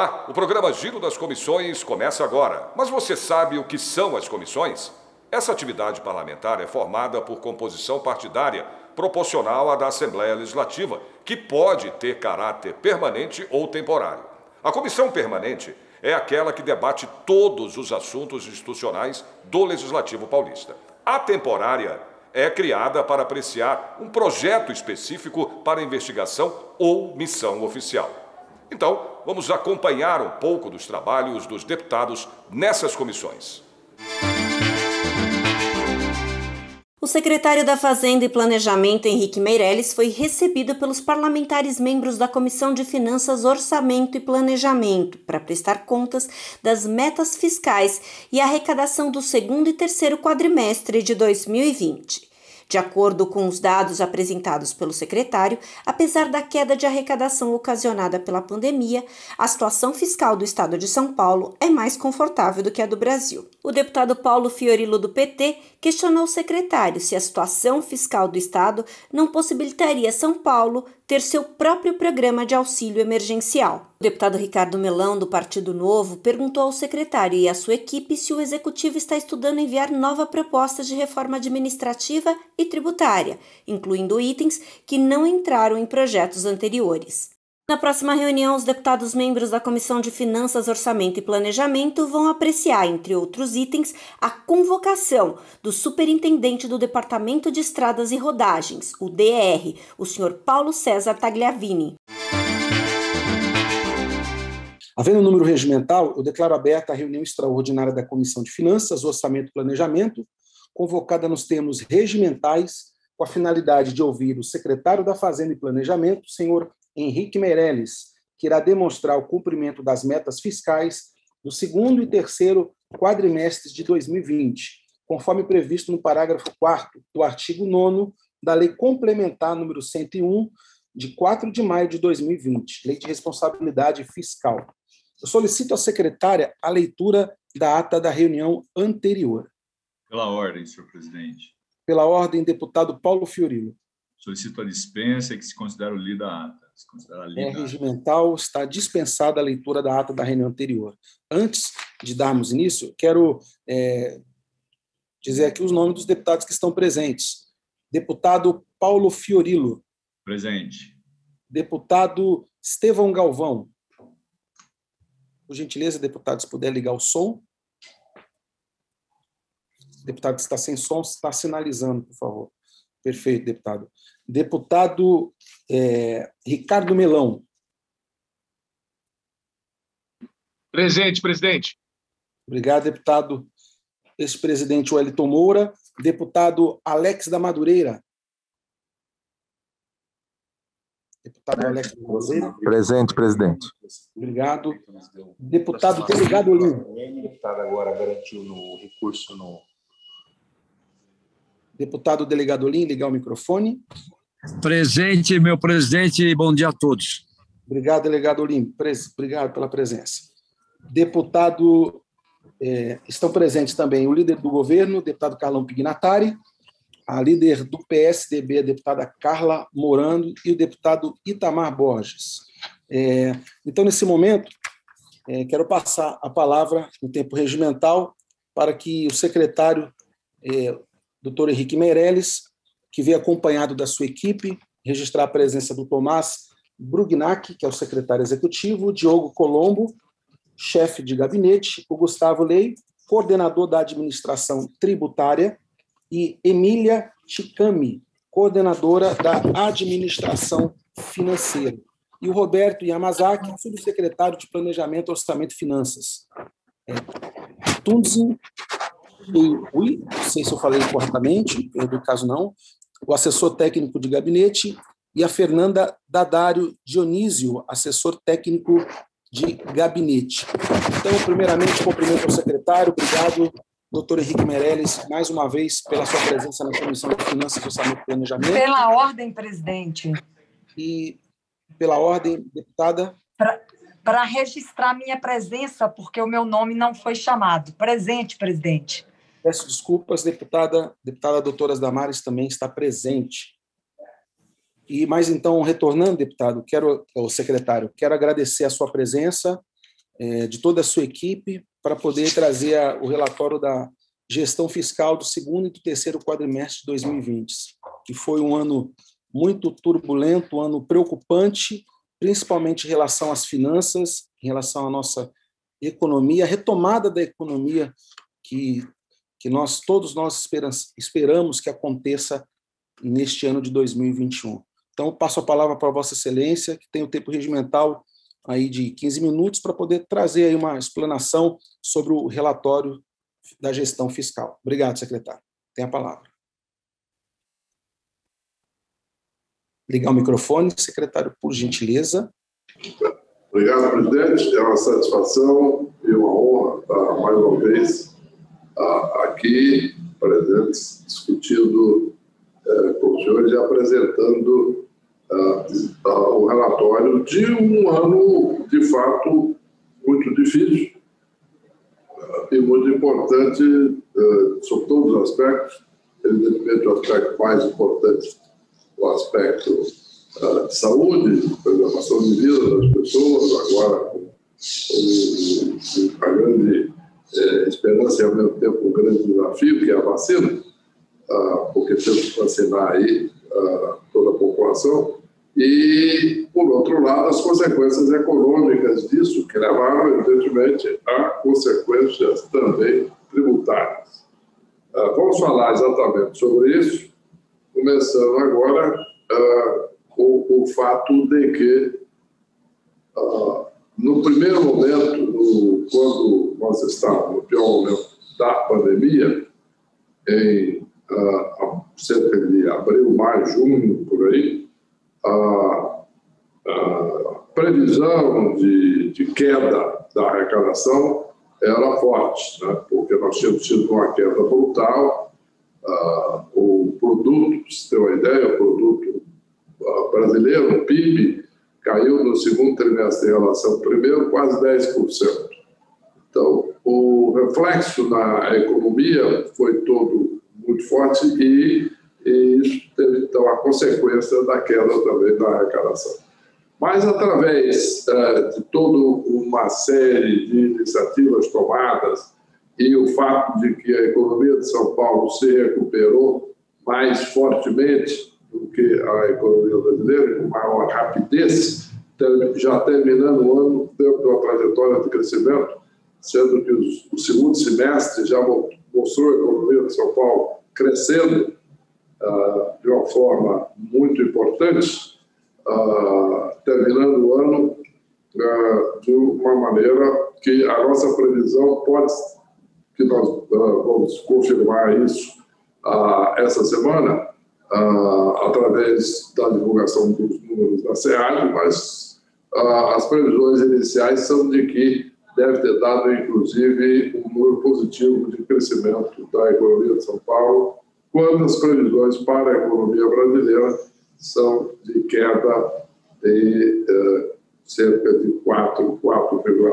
Olá, o programa Giro das Comissões começa agora. Mas você sabe o que são as comissões? Essa atividade parlamentar é formada por composição partidária proporcional à da Assembleia Legislativa, que pode ter caráter permanente ou temporário. A comissão permanente é aquela que debate todos os assuntos institucionais do Legislativo paulista. A temporária é criada para apreciar um projeto específico para investigação ou missão oficial. Então, vamos acompanhar um pouco dos trabalhos dos deputados nessas comissões. O secretário da Fazenda e Planejamento, Henrique Meirelles, foi recebido pelos parlamentares membros da Comissão de Finanças, Orçamento e Planejamento para prestar contas das metas fiscais e arrecadação do segundo e terceiro quadrimestre de 2020. De acordo com os dados apresentados pelo secretário, apesar da queda de arrecadação ocasionada pela pandemia, a situação fiscal do estado de São Paulo é mais confortável do que a do Brasil. O deputado Paulo Fiorilo, do PT, questionou o secretário se a situação fiscal do estado não possibilitaria São Paulo ter seu próprio programa de auxílio emergencial. O deputado Ricardo Melão, do Partido Novo, perguntou ao secretário e à sua equipe se o executivo está estudando enviar nova proposta de reforma administrativa e tributária, incluindo itens que não entraram em projetos anteriores. Na próxima reunião, os deputados membros da Comissão de Finanças, Orçamento e Planejamento vão apreciar, entre outros itens, a convocação do superintendente do Departamento de Estradas e Rodagens, o DR, o senhor Paulo César Tagliavini. Havendo número regimental, eu declaro aberta a reunião extraordinária da Comissão de Finanças, Orçamento e Planejamento, convocada nos termos regimentais, com a finalidade de ouvir o secretário da Fazenda e Planejamento, senhor Henrique Meirelles, que irá demonstrar o cumprimento das metas fiscais do segundo e terceiro quadrimestres de 2020, conforme previsto no parágrafo 4º do artigo 9º da Lei Complementar número 101, de 4 de maio de 2020, Lei de Responsabilidade Fiscal. Eu solicito à secretária a leitura da ata da reunião anterior. Pela ordem, senhor presidente. Pela ordem, deputado Paulo Fiorilo. Solicito a dispensa e que se considere lida a ata. Regimental, está dispensada a leitura da ata da reunião anterior. Antes de darmos início, quero dizer aqui os nomes dos deputados que estão presentes. Deputado Paulo Fiorilo. Presente. Deputado Estevão Galvão. Por gentileza, deputado, se puder ligar o som. Deputado que está sem som, está sinalizando, por favor. Perfeito, deputado. Deputado Ricardo Melão. Presente, presidente. Obrigado, deputado ex-presidente Wellington Moura. Deputado Alex da Madureira. Deputado Alex da Madureira. Presente, presidente. Obrigado. Deputado Delegado Olim. O deputado agora garantiu no recurso no... Deputado Delegado Olim, ligar o microfone. Presente, meu presidente, bom dia a todos. Obrigado, delegado Olim. Obrigado pela presença. Deputado, estão presentes também o líder do governo, deputado Carlão Pignatari, a líder do PSDB, a deputada Carla Morando, e o deputado Itamar Borges. Então, nesse momento, quero passar a palavra, no tempo regimental, para que o secretário, doutor Henrique Meirelles, que veio acompanhado da sua equipe, registrar a presença do Tomás Brugnac, que é o secretário executivo, o Diogo Colombo, chefe de gabinete, o Gustavo Lei, coordenador da administração tributária, e Emília Chicami, coordenadora da administração financeira, e o Roberto Yamazaki, subsecretário de Planejamento, Orçamento e Finanças. Tunzi não sei se eu falei corretamente, no caso não, o assessor técnico de gabinete, e a Fernanda Dadário Dionísio, assessor técnico de gabinete. Então, primeiramente, cumprimento ao secretário, obrigado, doutor Henrique Meirelles, mais uma vez, pela sua presença na Comissão de Finanças, Orçamento e Planejamento. Pela ordem, presidente. E pela ordem, deputada. Para registrar minha presença, porque o meu nome não foi chamado. Presente, presidente. Peço desculpas, deputada doutora Damares também está presente. Mas então, retornando, deputado, secretário, quero agradecer a sua presença de toda a sua equipe para poder trazer o relatório da gestão fiscal do segundo e do terceiro quadrimestre de 2020, que foi um ano muito turbulento, um ano preocupante, principalmente em relação às finanças, em relação à nossa economia, a retomada da economia que todos nós esperamos que aconteça neste ano de 2021. Então, eu passo a palavra para Vossa Excelência, que tem o tempo regimental aí de 15 minutos para poder trazer aí uma explanação sobre o relatório da gestão fiscal. Obrigado, secretário. Tem a palavra. Ligar o microfone, secretário, por gentileza. Obrigado, presidente. É uma satisfação e uma honra estar mais uma vez aqui, presentes, discutindo com os senhores e apresentando o relatório de um ano, de fato, muito difícil e muito importante sobre todos os aspectos. Evidentemente, o aspecto mais importante, o aspecto de saúde, preservação de vida das pessoas, agora com a grande esperança e, ao mesmo tempo, um grande desafio, que é a vacina, porque temos que vacinar aí toda a população. E, por outro lado, as consequências econômicas disso, que levaram, evidentemente, a consequências também tributárias. Vamos falar exatamente sobre isso, começando agora com o fato de que, no primeiro momento, quando nós estávamos no pior momento da pandemia, em cerca de abril, maio, junho, por aí, a previsão de queda da arrecadação era forte, né? Porque nós tínhamos tido uma queda brutal. O produto, para você ter uma ideia, o produto brasileiro, o PIB, caiu no segundo trimestre em relação ao primeiro quase 10%. Então, o reflexo na economia foi todo muito forte e isso teve, então, a consequência da queda também da arrecadação. Mas, através de toda uma série de iniciativas tomadas e o fato de que a economia de São Paulo se recuperou mais fortemente do que a economia brasileira, com maior rapidez, já terminando o ano dentro de uma trajetória de crescimento, sendo que o segundo semestre já mostrou a economia de São Paulo crescendo de uma forma muito importante, terminando o ano de uma maneira que a nossa previsão que nós vamos confirmar isso essa semana, através da divulgação dos números da SEAD, mas as previsões iniciais são de que deve ter dado, inclusive, um número positivo de crescimento da economia de São Paulo, quando as previsões para a economia brasileira são de queda de cerca de 4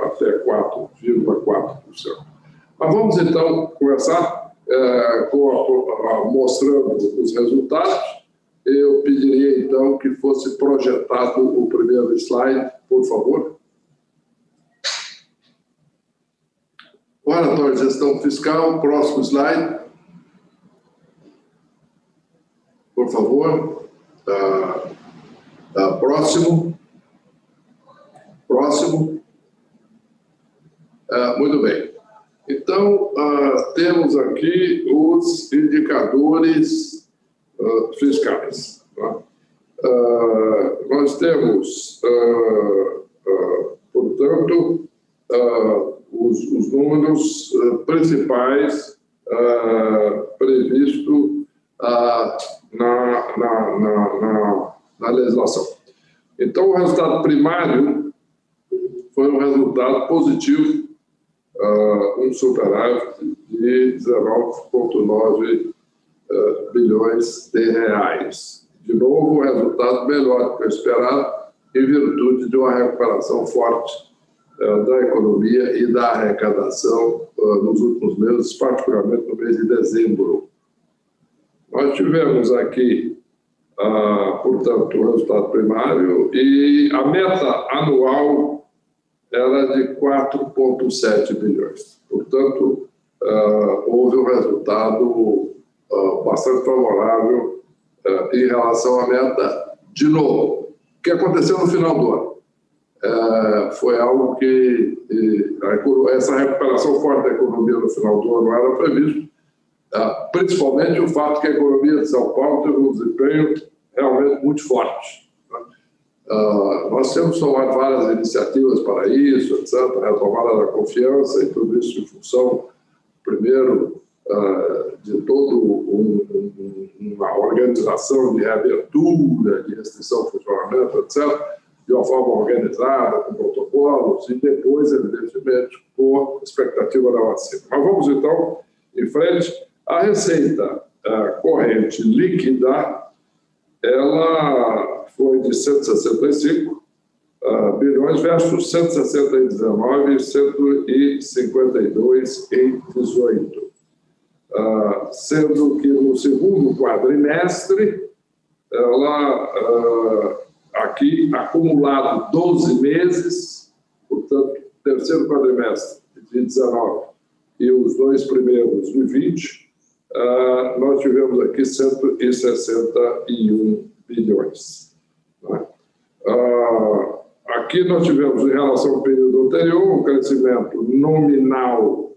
até 4,4%. Mas vamos, então, começar mostrando os resultados. Eu pediria, então, que fosse projetado o primeiro slide, por favor. O relatório de gestão fiscal, próximo slide. Por favor. Próximo. Muito bem. Então, temos aqui os indicadores fiscais. Tá? Nós temos, portanto, os números principais previstos na legislação. Então, o resultado primário foi um resultado positivo, um superávit de 19,9 bilhões de reais. De novo, um resultado melhor do que o esperado, em virtude de uma recuperação forte da economia e da arrecadação nos últimos meses, particularmente no mês de dezembro. Nós tivemos aqui, portanto, o resultado primário e a meta anual era de 4,7 bilhões. Portanto, houve um resultado bastante favorável em relação à meta. De novo, o que aconteceu no final do ano? Foi algo que essa recuperação forte da economia no final do ano era previsto, principalmente o fato que a economia de São Paulo teve um desempenho realmente muito forte. Nós temos tomado várias iniciativas para isso, etc., retomada da confiança e tudo isso em função, primeiro, de toda uma organização de reabertura, de restrição ao funcionamento, etc., de uma forma organizada, com protocolos, e depois, evidentemente, com expectativa da vacina. Mas vamos, então, em frente. A receita corrente líquida, ela foi de 165 bilhões versus 169 e 152 em 18. Sendo que no segundo quadrimestre, ela, aqui, acumulado 12 meses, portanto, terceiro quadrimestre de 19 e os 2 primeiros de 20, nós tivemos aqui 161 bilhões. Aqui nós tivemos, em relação ao período anterior, um crescimento nominal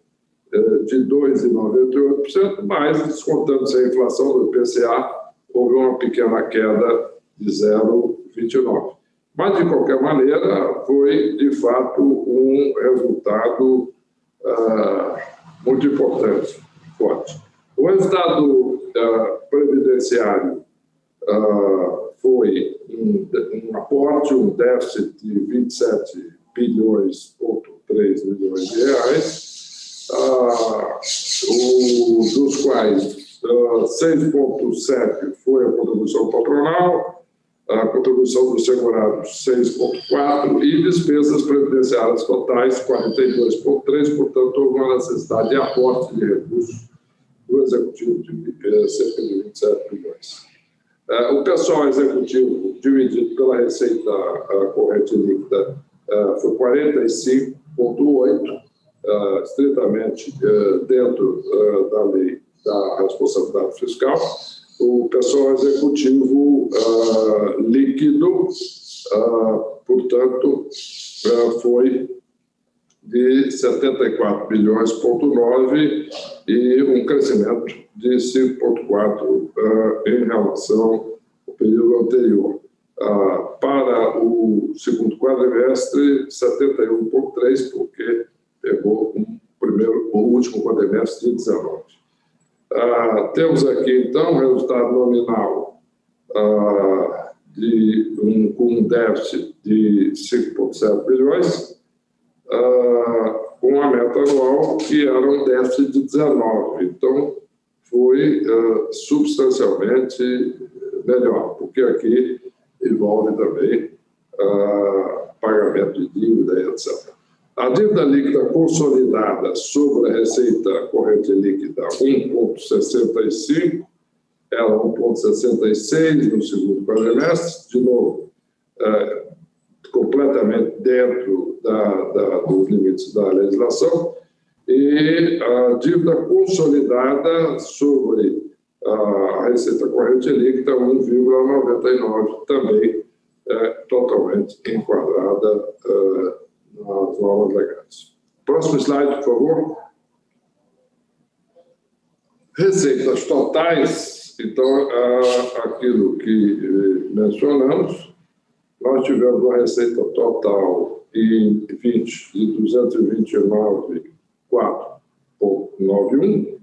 de 2,98%, mas, descontando-se a inflação do IPCA, houve uma pequena queda de 0,29%. Mas, de qualquer maneira, foi, de fato, um resultado muito importante, forte. O resultado previdenciário foi um aporte, um déficit de 27 bilhões,3 milhões de reais, dos quais 6,7 foi a contribuição patronal, a contribuição dos segurados 6,4 e despesas previdenciárias totais 42,3, portanto, houve uma necessidade de aporte de recursos do executivo de cerca de 27 bilhões. O pessoal executivo, dividido pela receita corrente líquida, foi 45,8, estritamente dentro da lei da responsabilidade fiscal. O pessoal executivo líquido, portanto, foi de 74 bilhões,9 e um crescimento de 5,4 em relação ao período anterior. Para o segundo quadrimestre, 71,3, porque pegou o último quadrimestre de 19. Temos aqui, então, resultado nominal com um déficit de 5,7 bilhões, com a meta anual que era um déficit de 19. Então, foi substancialmente melhor, porque aqui envolve também pagamento de dívida e etc. A dívida líquida consolidada sobre a receita corrente líquida 1,65, ela 1,66 no segundo quadrimestre, de novo, completamente dentro dos limites da legislação, e a dívida consolidada sobre a receita corrente líquida 1,99, também totalmente enquadrada nas normas legais. Próximo slide, por favor. Receitas totais, então, aquilo que mencionamos, nós tivemos uma receita total em 20 de 229,491,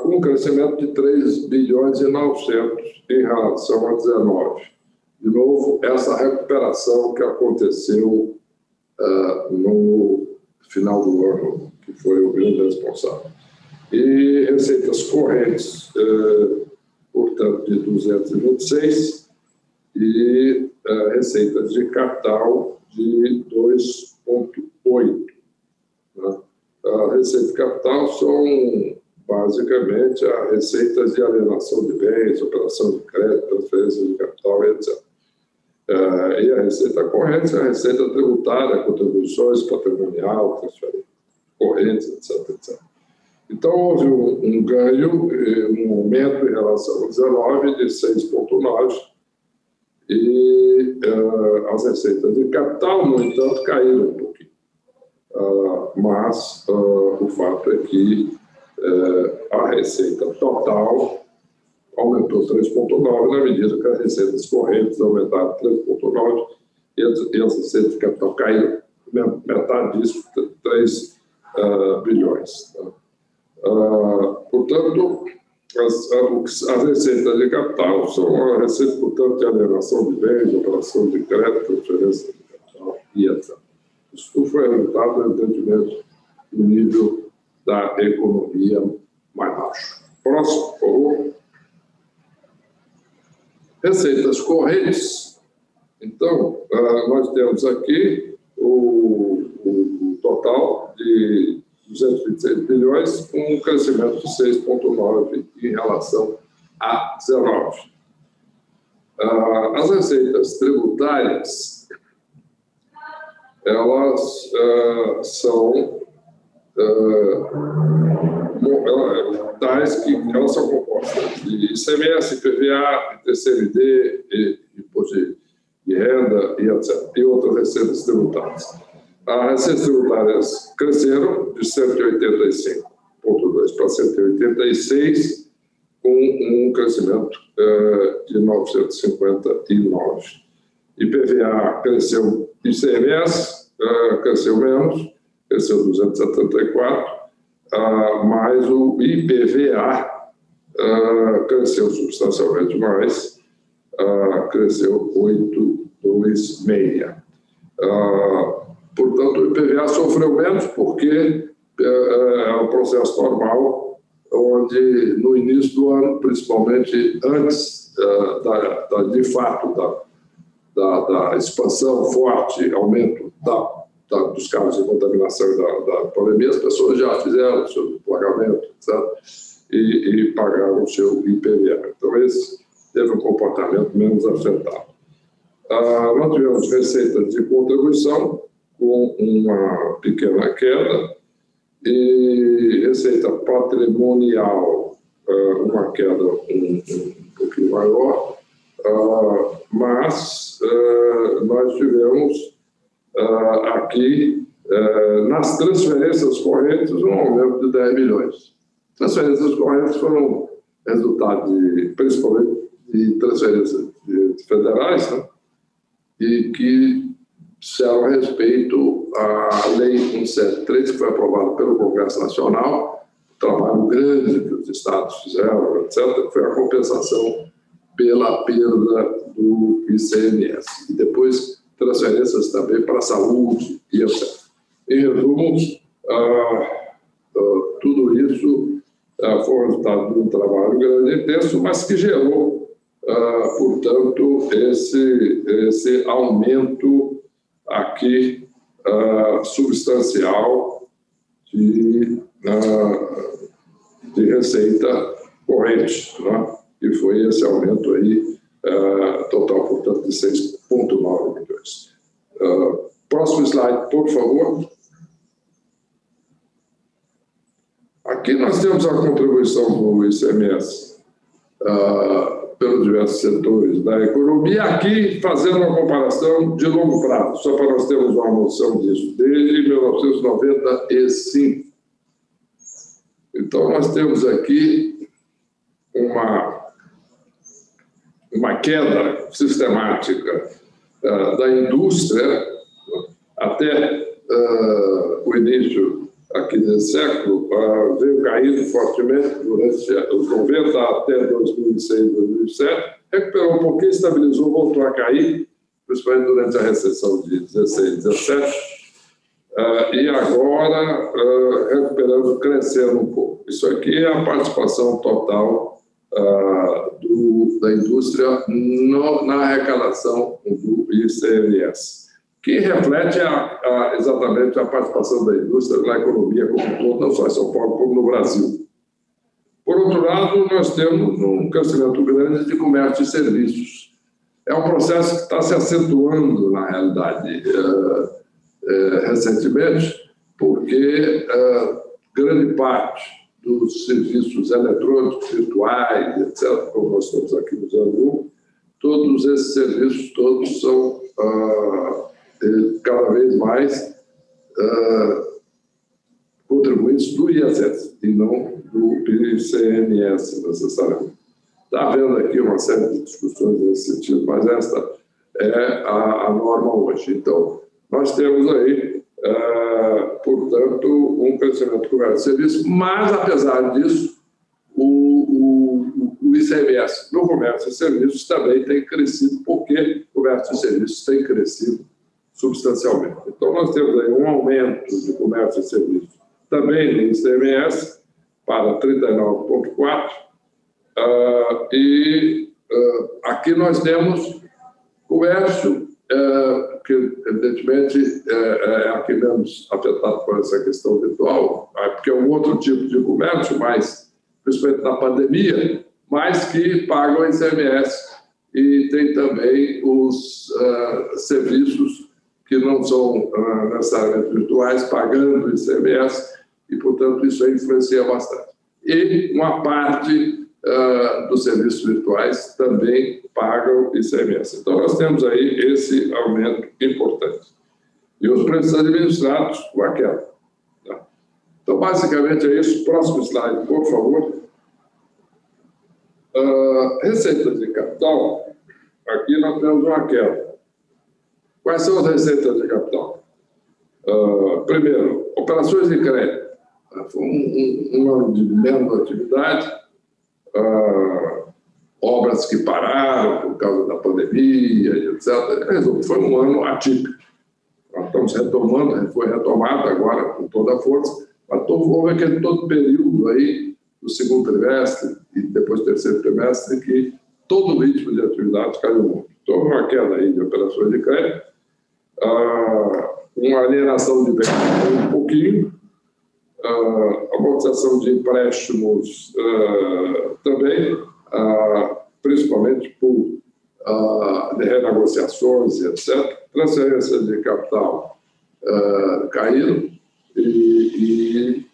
com um crescimento de 3 bilhões e 900 em relação a 19. De novo, essa recuperação que aconteceu no final do ano, que foi o grande responsável. E receitas correntes, portanto, de 226, e receitas de capital de 2,8. Né? A receita de capital são, basicamente, as receitas de alienação de bens, operação de crédito, transferência de capital, etc. E a receita corrente é a receita tributária, contribuições, patrimonial, transferência, correntes, etc, etc. Então, houve um ganho, um aumento em relação a 19 de 6,9%, e as receitas de capital, no entanto, caíram um pouquinho. Mas o fato é que a receita total aumentou 3,9%, na medida que as receitas correntes aumentaram 3,9% e as receitas de capital caíram metade disso, 3 bilhões. Portanto, as receitas de capital são a receita, portanto, de alienação de bens, operação de crédito, transferência de capital e etc. Isso foi resultado, evidentemente, do nível da economia mais baixo. Próximo, por favor. Receitas correntes. Então, nós temos aqui o total de 226 bilhões, com um crescimento de 6,9% em relação a 19. As receitas tributárias, elas são tais que elas são compostas de ICMS, IPVA, TCMD, imposto de renda e etc. E outras receitas tributárias. As receitas tributárias cresceram de 185,2 para 186, com um crescimento de 959. IPVA cresceu, ICMS cresceu menos, cresceu 274, mas o IPVA cresceu substancialmente mais, cresceu 8,26. Portanto, o IPVA sofreu menos porque é um processo normal, onde no início do ano, principalmente antes de fato da expansão forte, aumento dos casos de contaminação e da pandemia, as pessoas já fizeram o seu pagamento, etc., e pagaram o seu IPVA. Então, esse teve um comportamento menos afetado. Nós tivemos receitas de contribuição com uma pequena queda e receita patrimonial, uma queda um pouquinho maior, mas nós tivemos aqui, nas transferências correntes, um aumento de 10 bilhões. Transferências correntes foram resultado principalmente de transferências federais, né? E que disseram a respeito à Lei 173, que foi aprovada pelo Congresso Nacional, o trabalho grande que os estados fizeram, etc., que foi a compensação pela perda do ICMS. E depois transferências também para a saúde e etc. Em resumo, tudo isso foi o resultado de um trabalho grande e intenso, mas que gerou, portanto, esse aumento aqui substancial de receita corrente, né? E foi esse aumento aí, total, portanto, de 6,9 milhões. Próximo slide, por favor. Aqui nós temos a contribuição do ICMS pelos diversos setores da economia, aqui fazendo uma comparação de longo prazo, só para nós termos uma noção disso, desde 1995. Então, nós temos aqui uma queda sistemática da indústria até o início aqui desse século, veio caindo fortemente durante os 90 até 2006, 2007, recuperou um pouquinho, estabilizou, voltou a cair, principalmente durante a recessão de 16, 17, e agora recuperando, crescendo um pouco. Isso aqui é a participação total da indústria na arrecadação do ICMS, que reflete exatamente a participação da indústria na economia como um todo, não só em São Paulo, como no Brasil. Por outro lado, nós temos um crescimento grande de comércio e serviços. É um processo que está se acentuando, na realidade, recentemente, porque grande parte dos serviços eletrônicos, virtuais, etc., como nós estamos aqui usando, todos esses serviços todos são cada vez mais contribuintes do ISS e não do ICMS, necessariamente. Está havendo aqui uma série de discussões nesse sentido, mas esta é a norma hoje. Então, nós temos aí, portanto, um crescimento do comércio e serviço, mas, apesar disso, o ICMS no comércio e serviços também tem crescido, porque o comércio e serviços tem crescido substancialmente. Então, nós temos aí um aumento de comércio e serviços também no ICMS para 39,4%, aqui nós temos comércio, que evidentemente é aqui menos afetado por essa questão virtual, porque é um outro tipo de comércio, mas principalmente na pandemia, mas que pagam ICMS, e tem também os serviços que não são necessariamente virtuais, pagando ICMS, e, portanto, isso aí influencia bastante. E uma parte dos serviços virtuais também pagam ICMS. Então, nós temos aí esse aumento importante. E os preços administrados com a queda. Tá? Então, basicamente é isso. Próximo slide, por favor. Receitas de capital. Aqui nós temos uma queda. Quais são as receitas de capital? Primeiro, operações de crédito. Foi um ano de menos atividade, obras que pararam por causa da pandemia, etc. Foi um ano atípico. Nós estamos retomando, foi retomado agora com toda a força, mas houve aquele todo período aí, do segundo trimestre e depois do terceiro trimestre, que todo o ritmo de atividade caiu muito. Então, uma queda aí de operações de crédito, uma alienação de bens um pouquinho, amortização de empréstimos também, principalmente por renegociações, etc. Transferências de capital caíram e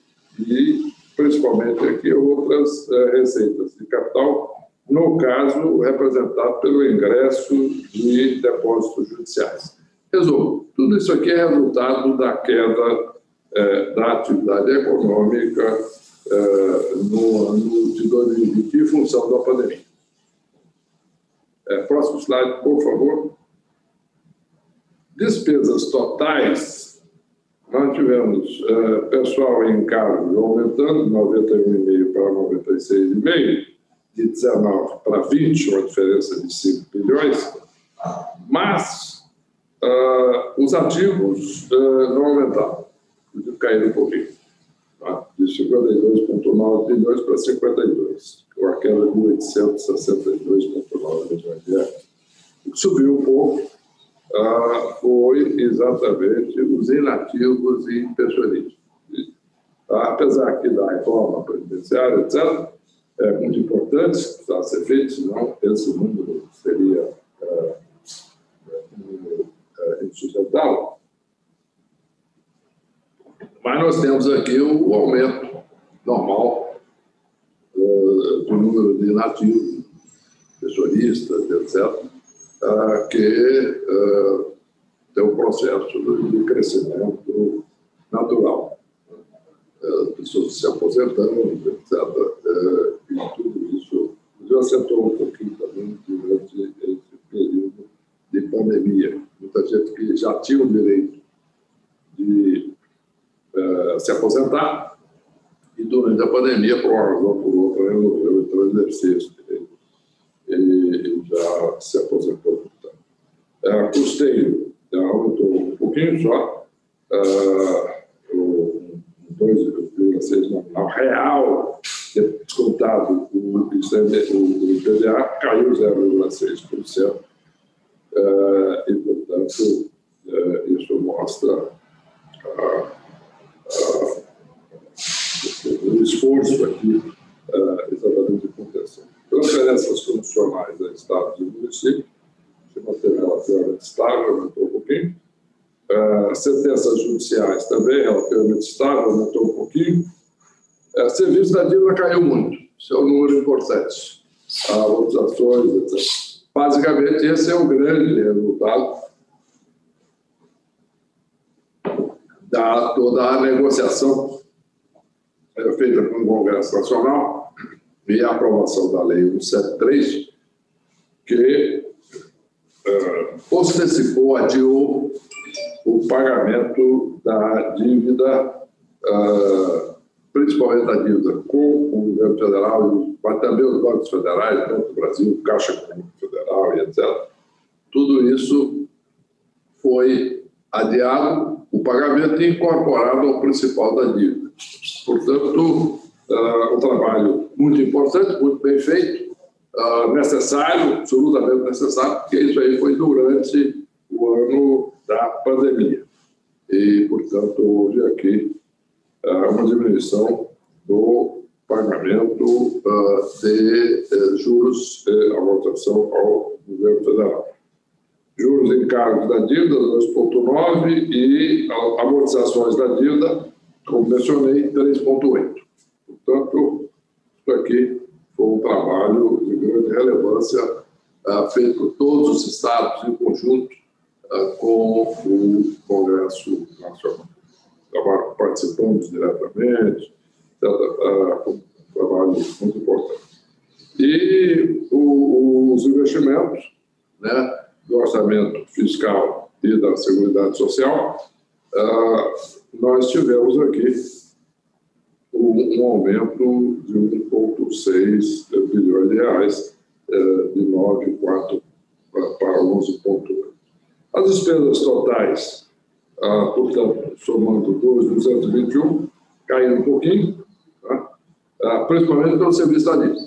principalmente aqui outras receitas de capital, no caso representado pelo ingresso de depósitos judiciais. Resumo, tudo isso aqui é resultado da queda da atividade econômica no ano de 2020 em função da pandemia. Próximo slide, por favor. Despesas totais, nós tivemos pessoal em encargos aumentando, 91,5 para 96,5, de 19 para 20, uma diferença de 5 bilhões, mas os ativos não aumentaram, caíram um pouquinho, tá? De 52,9 bilhões para 52, uma queda de 862,9 milhões de reais. O que subiu um pouco foi exatamente os inativos e pensionistas. Apesar que da reforma previdenciária, etc., é muito importante, precisava ser feito, senão esse número seria insustentável. Mas nós temos aqui o aumento normal do número de inativos, pensionistas, etc., que tem um processo de crescimento natural. Pessoas se aposentando, etc., e tudo isso já acertou um pouquinho também durante esse período de pandemia. Muita gente que já tinha o direito de se aposentar e durante a pandemia, por uma razão ou por outra, resolveu então exercer esse direito e já se aposentou. Custeio aumentou um pouquinho só, 2,6 nominal real, descontado o IPVA, caiu 0,6%, e, portanto, isso mostra o esforço aqui exatamente de contenção. Transferências funcionais a estados e municípios, se manteve relativamente estável, aumentou um pouquinho. Sentenças judiciais também relativamente estável, aumentou um pouquinho. Serviço da dívida caiu muito, isso é um número importante. Amortizações, etc. Basicamente, esse é o grande resultado da toda a negociação feita com o Congresso Nacional e a aprovação da Lei 173, que antecipou, adiou o pagamento da dívida, principalmente da dívida com o governo federal, mas também os bancos federais, Banco do Brasil, Caixa Econômica Federal e etc. Tudo isso foi adiado, o pagamento incorporado ao principal da dívida. Portanto, um trabalho muito importante, muito bem feito, necessário, absolutamente necessário, porque isso aí foi durante o ano da pandemia. E, portanto, houve aqui uma diminuição do pagamento de juros e amortização ao governo federal. Juros e encargos da dívida, 2,9%, e amortizações da dívida, como mencionei, 3,8%. Portanto, isso aqui foi um trabalho de grande relevância feito por todos os estados em conjunto com o Congresso Nacional. Participamos diretamente, um trabalho muito importante. E os investimentos, né, do orçamento fiscal e da Seguridade Social, nós tivemos aqui um aumento de 1,6 bilhões de reais, de 9,4 para 11,8. As despesas totais, portanto, somando 221, caíram um pouquinho, tá? Principalmente pelo serviço da dívida.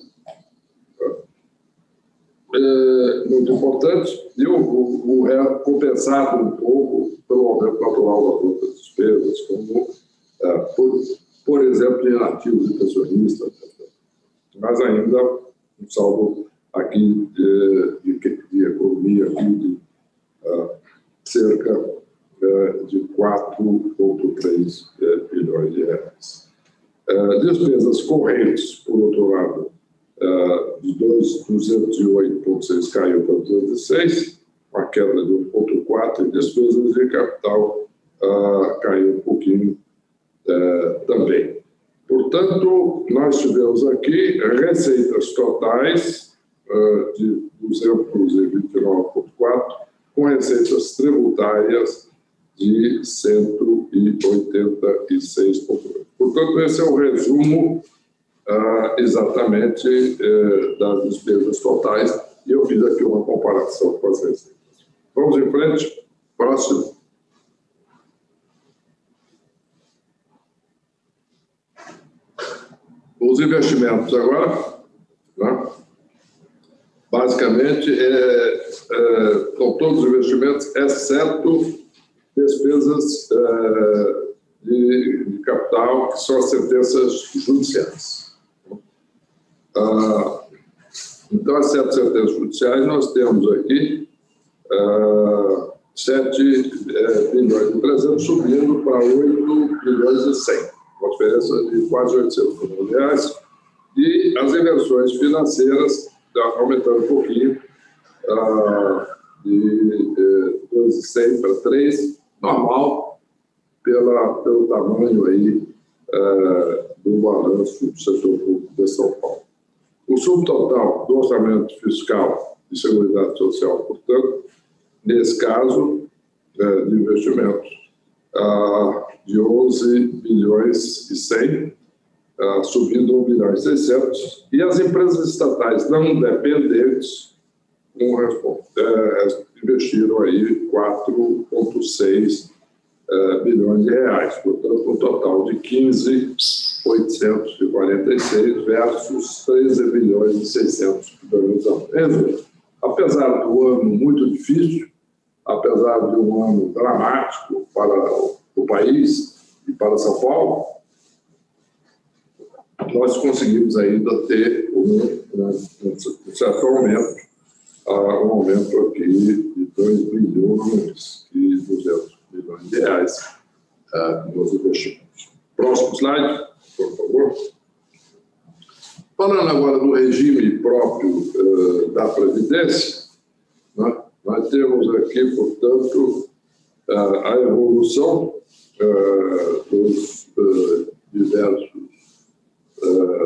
Muito importante, e o compensado um pouco pelo aumento natural das outras despesas, como, por exemplo, em ativos e pensionistas, etc. Mas ainda um saldo aqui de economia aqui de cerca de 4,3 bilhões de reais. Despesas correntes, por outro lado, de 208,6 caiu para 206, uma queda de 1,4, e despesas de capital caiu um pouquinho também. Portanto, nós tivemos aqui receitas totais de 229,4, com receitas tributárias de 186,8. Portanto, esse é o resumo exatamente das despesas totais, e eu fiz aqui uma comparação com as receitas. Vamos em frente. Próximo. Os investimentos agora, né? Basicamente, são todos os investimentos, exceto despesas de capital, que são as sentenças judiciais. Então, as 7 sentenças judiciais, nós temos aqui 7 bilhões e 300 subindo para 8 bilhões e 100, uma diferença de quase 800 milhões de reais, e as inversões financeiras aumentando um pouquinho, de 2,100 para 3, normal, pelo tamanho aí do balanço do setor público de São Paulo. O subtotal do orçamento fiscal de Seguridade Social, portanto, nesse caso de investimentos, de 11 bilhões e 100, subindo 1 bilhão e 600, e as empresas estatais não dependentes investiram aí 4,6 bilhões de reais, portanto, um total de 15.846 versus 13 bilhões e 600 milhões de anos. Apesar do ano muito difícil, apesar de um ano dramático para o país e para São Paulo, nós conseguimos ainda ter um certo aumento um aumento aqui de 2 bilhões e 200 milhões de reais nos investimentos. Próximo slide, por favor. Falando agora do regime próprio da Previdência, né, nós temos aqui, portanto, a evolução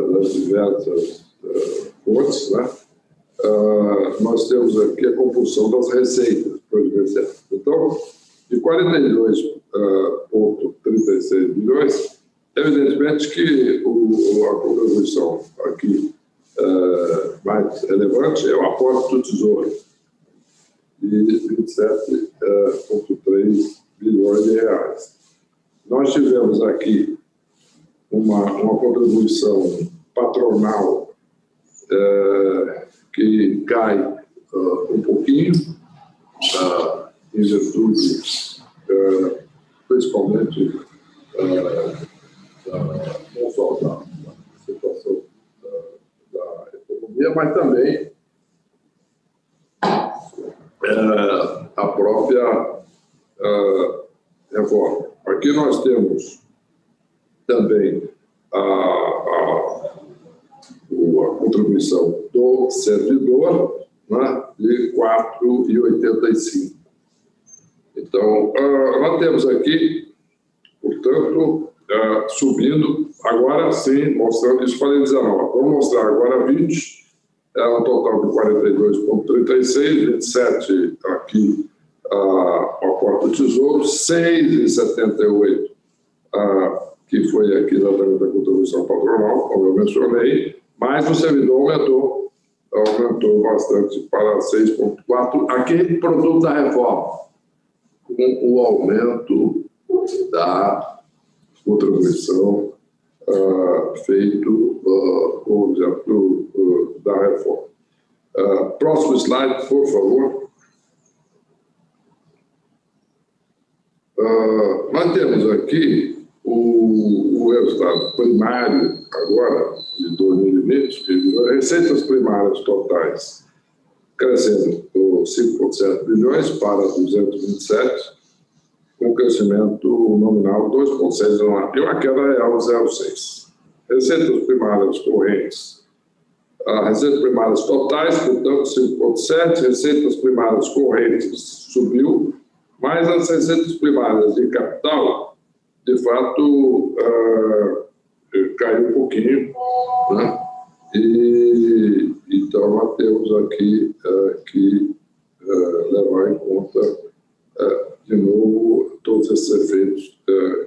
das diversas fontes, né? Nós temos aqui a compulsão das receitas previdenciárias. Então, de 42,36 bilhões, evidentemente que a contribuição aqui mais relevante é o aporte do Tesouro, de 27,3 bilhões de reais. Nós tivemos aqui uma contribuição patronal que cai um pouquinho, em virtude, principalmente, não só da situação da economia, mas também a própria reforma. Aqui nós temos também a contribuição do servidor, né, de 4,85. Então, nós temos aqui, portanto, subindo, agora sim, mostrando isso para 19. Vamos mostrar agora 20, um total de 42,36, 27 aqui, o aporte do Tesouro, 6,78, que foi aqui exatamente a contribuição patronal, como eu mencionei, mas o servidor aumentou bastante para 6,4, aquele produto da reforma, com o aumento da contribuição feito com o objeto da reforma. Próximo slide, por favor. Nós temos aqui o resultado primário, agora, de 2020, que receitas primárias totais crescendo 5,7 bilhões para 227, com crescimento nominal 2,6 e uma queda real 0,6. Receitas primárias correntes. Receitas primárias totais, portanto, 5,7. Receitas primárias correntes subiu, mas as receitas primárias de capital, de fato, caiu um pouquinho, né? E então nós temos aqui que levar em conta de novo todos esses efeitos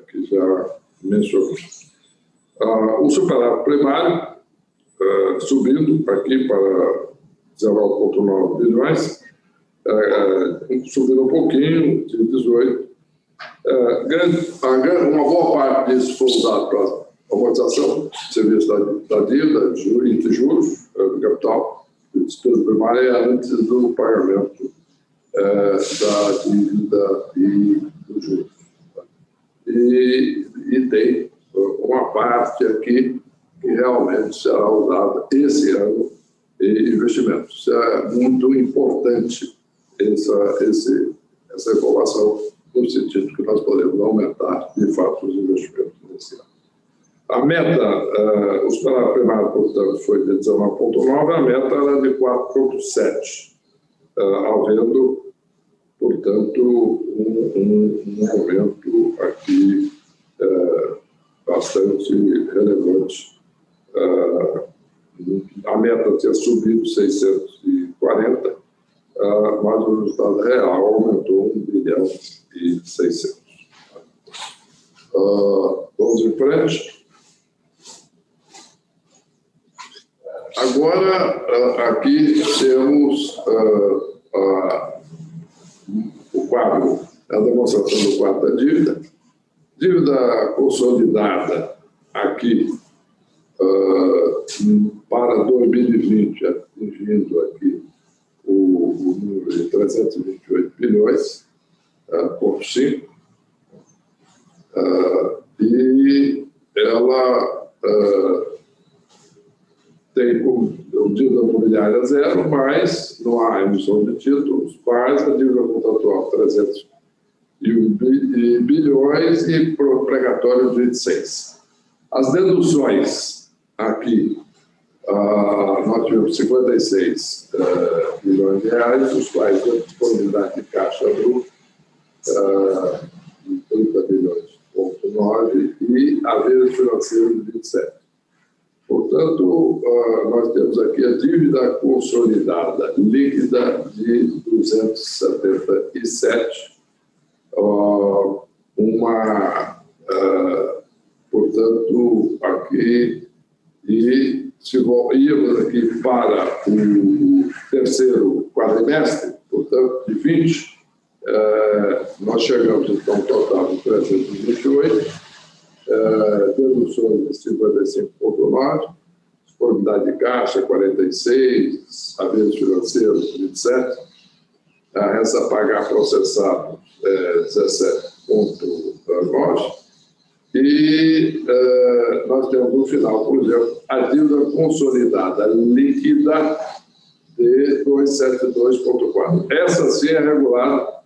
que já mencionamos. O superávit primário subindo aqui para 19,9 bilhões, subindo um pouquinho de 18. Uma boa parte disso foi usado para amortização, serviço da dívida, de juros do capital, despesa primária antes do pagamento da dívida e dos juros. E tem uma parte aqui que realmente será usada esse ano em investimentos. Isso é muito importante, essa informação, no sentido que nós podemos aumentar, de fato, os investimentos nesse ano. A meta, o superávit primário, portanto, foi de 19,9, a meta era de 4,7, havendo, portanto, um aumento aqui bastante relevante. A meta tinha subido 640, mas o resultado real aumentou 1 bilhão e 600. Vamos em frente. Agora, aqui temos o quadro, a demonstração do quadro da dívida. Dívida consolidada aqui para 2020, atingindo aqui o número de 328 bilhões, por 5, e ela tem como o dívida mobiliária zero, mas não há emissão de títulos, mais a dívida contratual 301 bilhões e precatório de 26. As deduções aqui, nós tivemos 56 bilhões de reais, os quais a disponibilidade de caixa bruta de 30 bilhões,9 e haver financeiro de 27. Portanto, nós temos aqui a dívida consolidada líquida de 277, portanto, aqui, e se íamos aqui para o terceiro quadrimestre, portanto, de 20, nós chegamos, então, ao total de 328, deduções de 55,9, disponibilidade de caixa 46, haveres financeiros 27, a resta a pagar processado 17,9, e nós temos no final, por exemplo, a dívida consolidada líquida de 272,4. Essa sim é regulada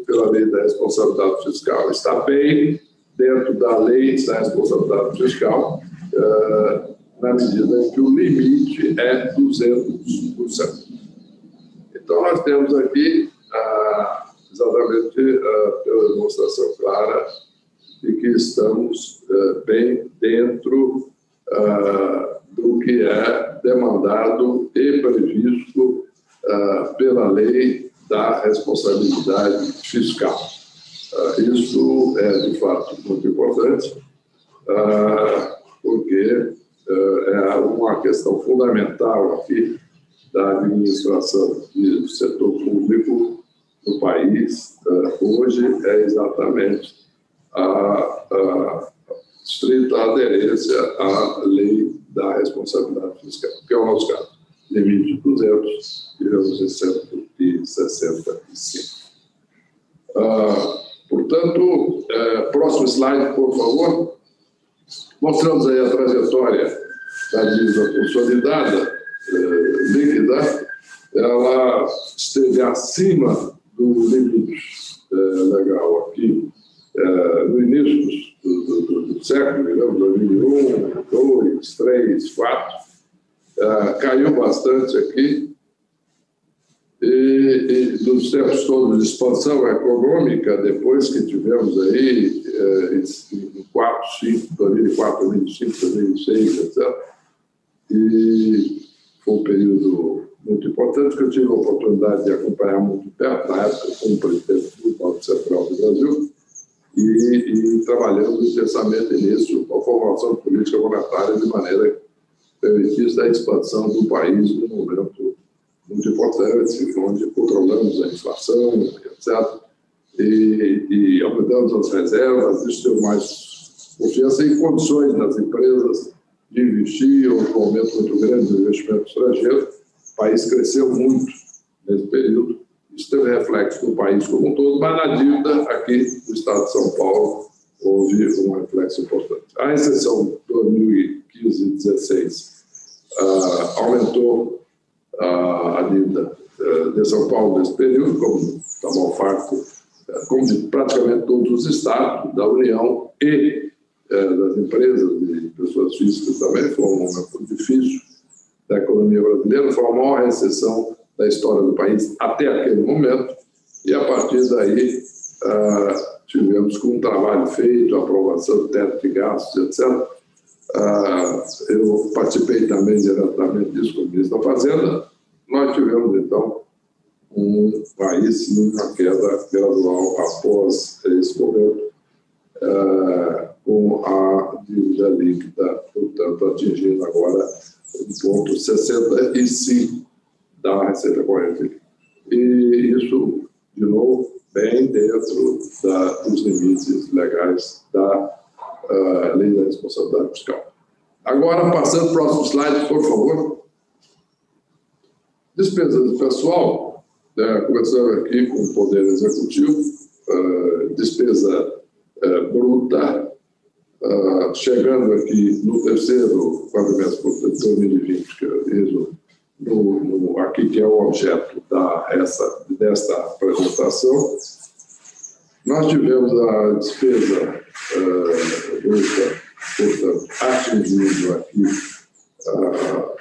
pela lei da responsabilidade fiscal. Está bem dentro da lei da responsabilidade fiscal, na medida em que o limite é 200%. Então, nós temos aqui exatamente pela demonstração clara de que estamos bem dentro do que é demandado e previsto pela lei da responsabilidade fiscal. Isso é, de fato, muito importante, porque é uma questão fundamental aqui da administração do setor público no país. Hoje é exatamente a estrita aderência à lei da responsabilidade fiscal, que é o nosso caso. Limite de 200, viramos em 165. Portanto, próximo slide, por favor. Mostramos aí a trajetória da dívida consolidada, líquida. Ela esteve acima do limite legal aqui, no início do século, digamos, 2001, 2002, 2003, 2004. Caiu bastante aqui. E dos tempos todos de expansão econômica, depois que tivemos aí em 2004, 2005, 2006, etc. E foi um período muito importante que eu tive a oportunidade de acompanhar muito perto, na época como presidente do Banco Central do Brasil, e trabalhando intensamente nisso, a formação de política monetária de maneira que permitisse a expansão do país num momento muito importante, onde controlamos a inflação, etc., e aumentamos as reservas, isso deu mais confiança e condições das empresas de investir, um aumento muito grande do investimento estrangeiro. O país cresceu muito nesse período, isso teve reflexo no país como um todo, mas na dívida aqui do Estado de São Paulo houve um reflexo importante. A recessão de 2015 e 2016 aumentou a dívida de São Paulo nesse período, como está mal farto, como de praticamente todos os estados da União e das empresas e pessoas físicas também. Foi um momento difícil da economia brasileira, foi a maior recessão da história do país até aquele momento, e a partir daí tivemos com um trabalho feito, aprovação do teto de gastos, etc. Eu participei também diretamente disso como ministro da Fazenda. Nós tivemos, então, aí sim uma queda gradual após esse momento, com a dívida líquida, portanto, atingindo agora 1,65 da receita corrente. E isso, de novo, bem dentro dos limites legais da lei da responsabilidade fiscal. Agora, passando para o próximo slide, por favor. Despesa de pessoal, começando aqui com o Poder Executivo, despesa bruta chegando aqui no terceiro quadrimestre, portanto, 2020, que é isso, aqui que é o objeto desta apresentação, nós tivemos a despesa bruta, portanto, atingindo aqui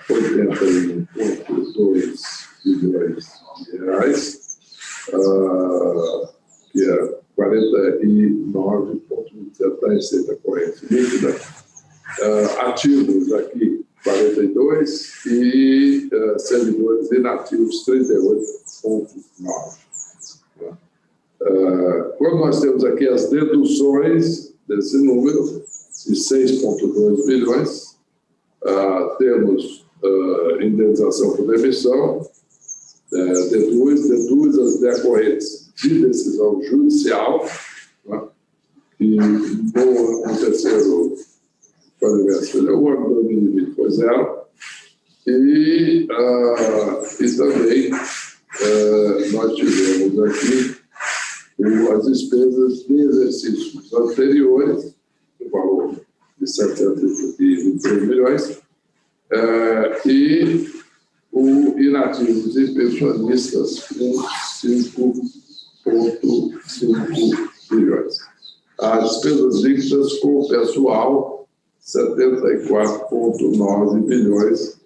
81,2 bilhões de reais, que é 49,27 da receita corrente líquida, ativos aqui 42 e servidores inativos 38,9. Quando nós temos aqui as deduções desse número, de 6,2 bilhões, temos indenização por demissão, deduz as decorrentes de decisão judicial, né, que no terceiro quadrimestre, o ano de 2020 foi zero, e também nós tivemos aqui as despesas de exercícios anteriores, no valor de 723 milhões, e o inativos e pensionistas com 5,5 bilhões. As despesas líquidas com o pessoal, 74,9 bilhões,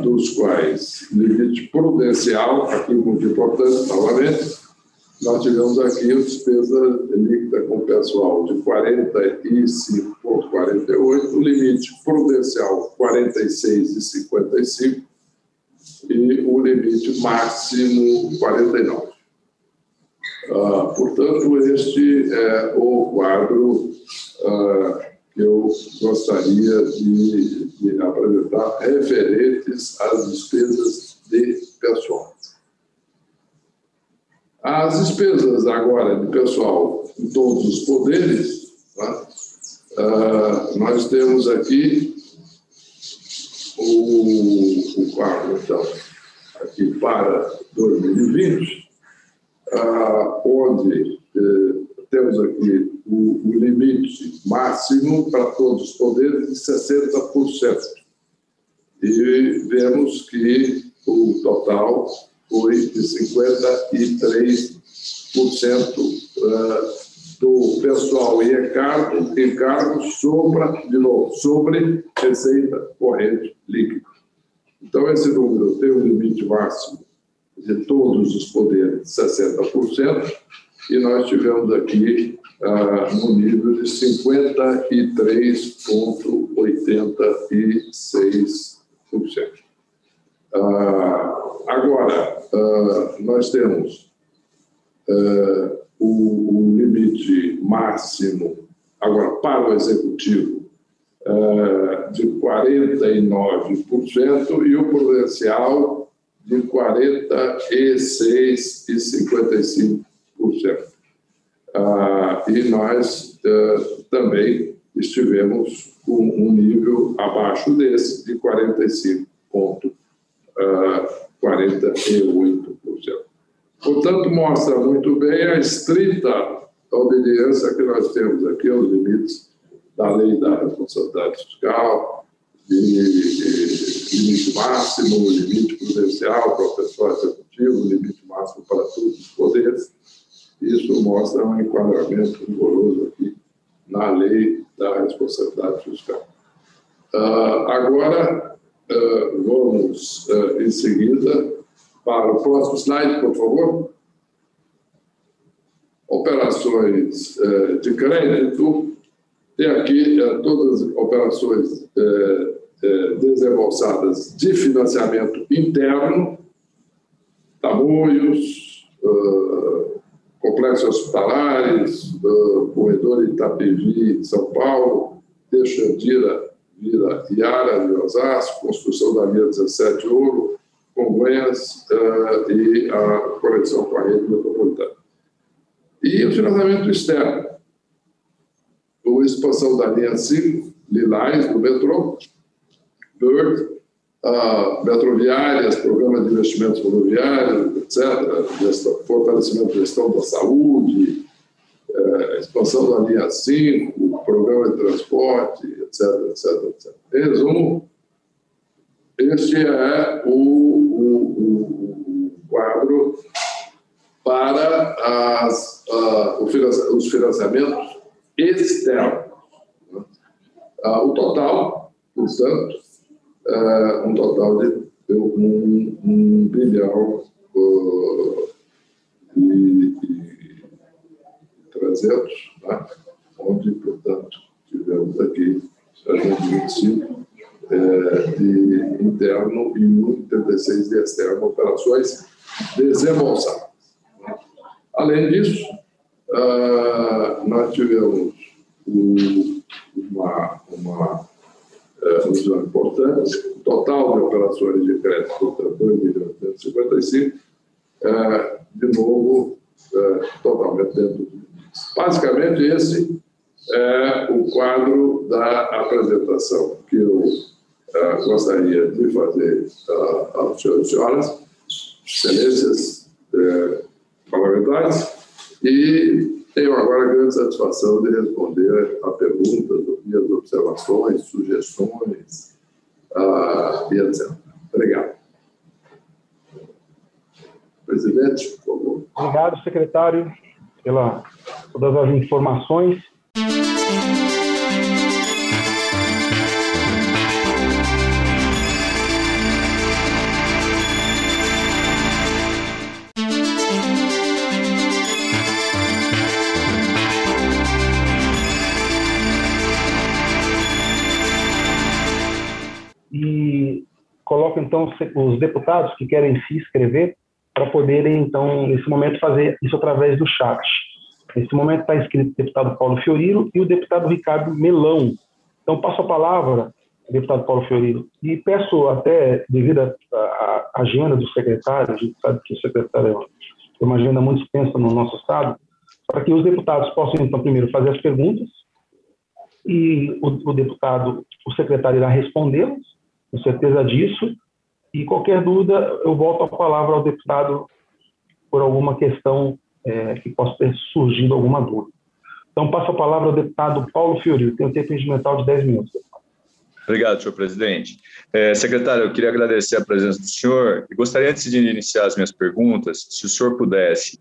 dos quais limite prudencial, aqui muito importante, novamente, nós tivemos aqui a despesa líquida com o pessoal de 45,48, o limite prudencial 46,55 e o limite máximo 49. Portanto, este é o quadro que eu gostaria de apresentar referentes às despesas de pessoal. As despesas agora de pessoal em todos os poderes, tá? Nós temos aqui o quadro, então, aqui para 2020, onde temos aqui o limite máximo para todos os poderes de 60%. E vemos que o total foi de 53% do pessoal e encargos sobre receita corrente líquida. Então, esse número tem um limite máximo de todos os poderes de 60%, e nós tivemos aqui no nível de 53,86%. Agora, nós temos o limite máximo, agora para o executivo, de 49% e o prudencial de 46,55%. E nós também estivemos com um nível abaixo desse, de 45,48%. Portanto, mostra muito bem a estrita obediência que nós temos aqui aos limites da lei da responsabilidade fiscal, limite máximo, limite prudencial para o pessoal executivo, limite máximo para todos os poderes. Isso mostra um enquadramento rigoroso aqui na lei da responsabilidade fiscal. Agora, vamos, em seguida, para o próximo slide, por favor. Operações de crédito. Tem aqui todas as operações desembolsadas de financiamento interno, Tamoios, complexos hospitalares, corredor Itapevi, São Paulo, Texandira, Vila Iara, de Osasco, construção da via 17 Ouro, Congonhas e a conexão com a rede metropolitana. E o financiamento externo, a expansão da linha 5, Lilás, do metrô, BIRD, metroviárias, programa de investimentos rodoviários, etc., fortalecimento da gestão da saúde, expansão da linha 5, programa de transporte, etc, etc, etc. Em resumo, este é o quadro para os financiamentos externos. O total, portanto, um total de 1 bilhão e 300, né? Onde, portanto, tivemos aqui 325 de interno e 1,86 de externo, operações desembolsadas. Além disso, nós tivemos uma notícia importante, o total de operações de crédito, portanto, 2.855, de novo, totalmente dentro do limite. Basicamente, esse é o quadro da apresentação que eu gostaria de fazer aos senhores e senhoras, excelências parlamentares, e tenho agora a grande satisfação de responder a perguntas, ouvir as observações, sugestões e etc. Obrigado. Presidente, por favor. Obrigado, secretário, pela todas as informações. E coloco, então, os deputados que querem se inscrever para poderem, então, nesse momento, fazer isso através do chat. Nesse momento está inscrito o deputado Paulo Fiorilo e o deputado Ricardo Melão. Então, passo a palavra ao deputado Paulo Fiorilo. E peço até, devido à agenda do secretário, a gente sabe que o secretário tem uma agenda muito extensa no nosso estado, para que os deputados possam, então, primeiro fazer as perguntas e o secretário irá respondê-las, com certeza disso, e qualquer dúvida eu volto a palavra ao deputado por alguma questão que possa ter surgido alguma dúvida. Então, passo a palavra ao deputado Paulo Fiorilo, tem um tempo regimental de 10 minutos. Obrigado, senhor presidente. Secretário, eu queria agradecer a presença do senhor e gostaria, antes de iniciar as minhas perguntas, se o senhor pudesse,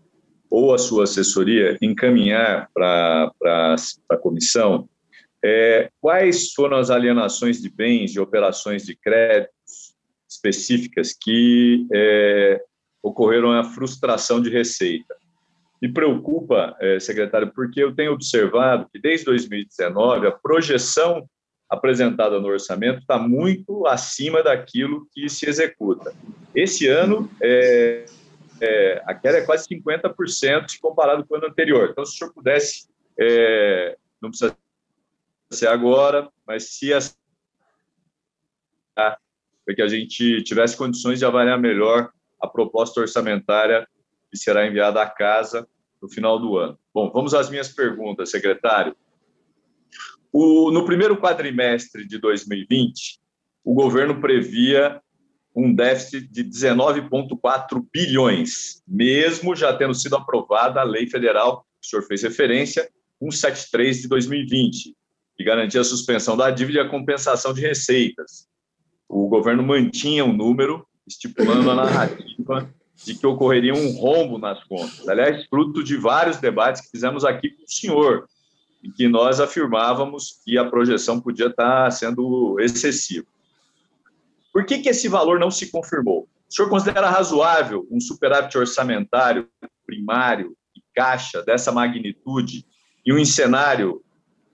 ou a sua assessoria, encaminhar para a comissão quais foram as alienações de bens e operações de créditos específicas que ocorreram a frustração de receita. Me preocupa, secretário, porque eu tenho observado que desde 2019 a projeção apresentada no orçamento está muito acima daquilo que se executa. Esse ano, a queda é quase 50% se comparado com o ano anterior. Então, se o senhor pudesse, não precisa ser agora, mas se para que a gente tivesse condições de avaliar melhor a proposta orçamentária que será enviada à casa no final do ano. Bom, vamos às minhas perguntas, secretário. No primeiro quadrimestre de 2020, o governo previa um déficit de 19,4 bilhões, mesmo já tendo sido aprovada a lei federal, que o senhor fez referência, 173 de 2020, que garantia a suspensão da dívida e a compensação de receitas. O governo mantinha um número, estipulando a narrativa de que ocorreria um rombo nas contas. Aliás, fruto de vários debates que fizemos aqui com o senhor, em que nós afirmávamos que a projeção podia estar sendo excessiva. Por que esse valor não se confirmou? O senhor considera razoável um superávit orçamentário primário e caixa dessa magnitude e um cenário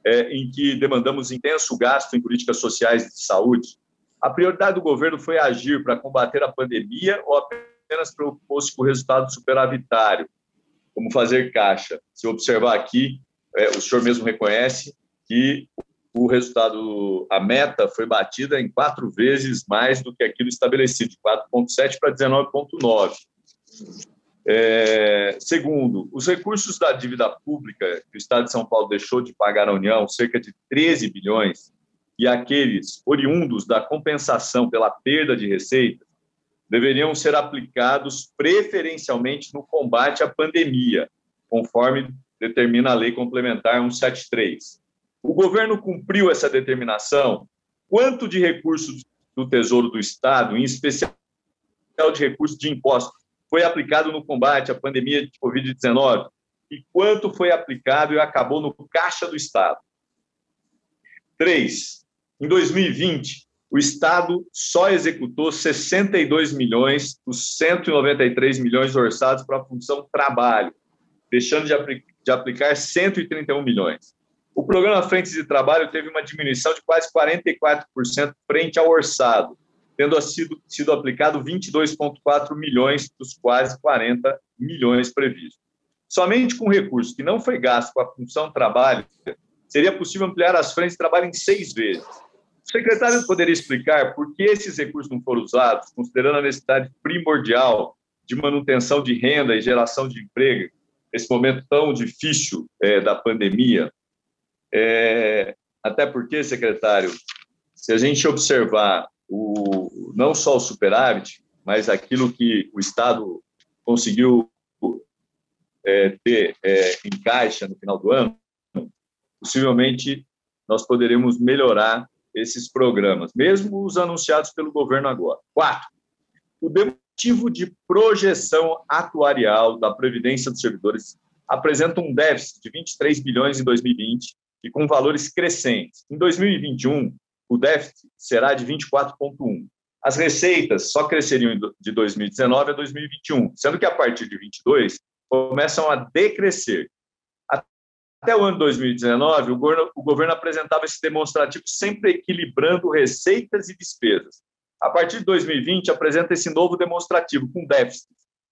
em que demandamos intenso gasto em políticas sociais e de saúde? A prioridade do governo foi agir para combater a pandemia ou apenas preocupou-se com o resultado superavitário, como fazer caixa? Se eu observar aqui, o senhor mesmo reconhece que o resultado, a meta foi batida em 4 vezes mais do que aquilo estabelecido, de 4,7 para 19,9. Segundo, os recursos da dívida pública que o Estado de São Paulo deixou de pagar à União, cerca de 13 bilhões, e aqueles oriundos da compensação pela perda de receita, deveriam ser aplicados preferencialmente no combate à pandemia, conforme determina a Lei Complementar 173. O governo cumpriu essa determinação? Quanto de recursos do Tesouro do Estado, em especial de recursos de impostos, foi aplicado no combate à pandemia de Covid-19? E quanto foi aplicado e acabou no caixa do Estado? 3. Em 2020, o Estado só executou 62 milhões dos 193 milhões orçados para a função trabalho, deixando de aplicar 131 milhões. O programa Frentes de Trabalho teve uma diminuição de quase 44% frente ao orçado, tendo sido aplicado 22,4 milhões dos quase 40 milhões previstos. Somente com recurso que não foi gasto com a função trabalho, seria possível ampliar as frentes de trabalho em 6 vezes. O secretário poderia explicar por que esses recursos não foram usados, considerando a necessidade primordial de manutenção de renda e geração de emprego, nesse momento tão difícil da pandemia? Até porque, secretário, se a gente observar não só o superávit, mas aquilo que o Estado conseguiu ter em caixa no final do ano, possivelmente nós poderemos melhorar esses programas, mesmo os anunciados pelo governo agora. 4. O motivo de projeção atuarial da Previdência dos Servidores apresenta um déficit de 23 bilhões em 2020 e com valores crescentes. Em 2021, o déficit será de 24,1. As receitas só cresceriam de 2019 a 2021, sendo que a partir de 2022 começam a decrescer. Até o ano 2019, o governo apresentava esse demonstrativo sempre equilibrando receitas e despesas. A partir de 2020, apresenta esse novo demonstrativo com déficit.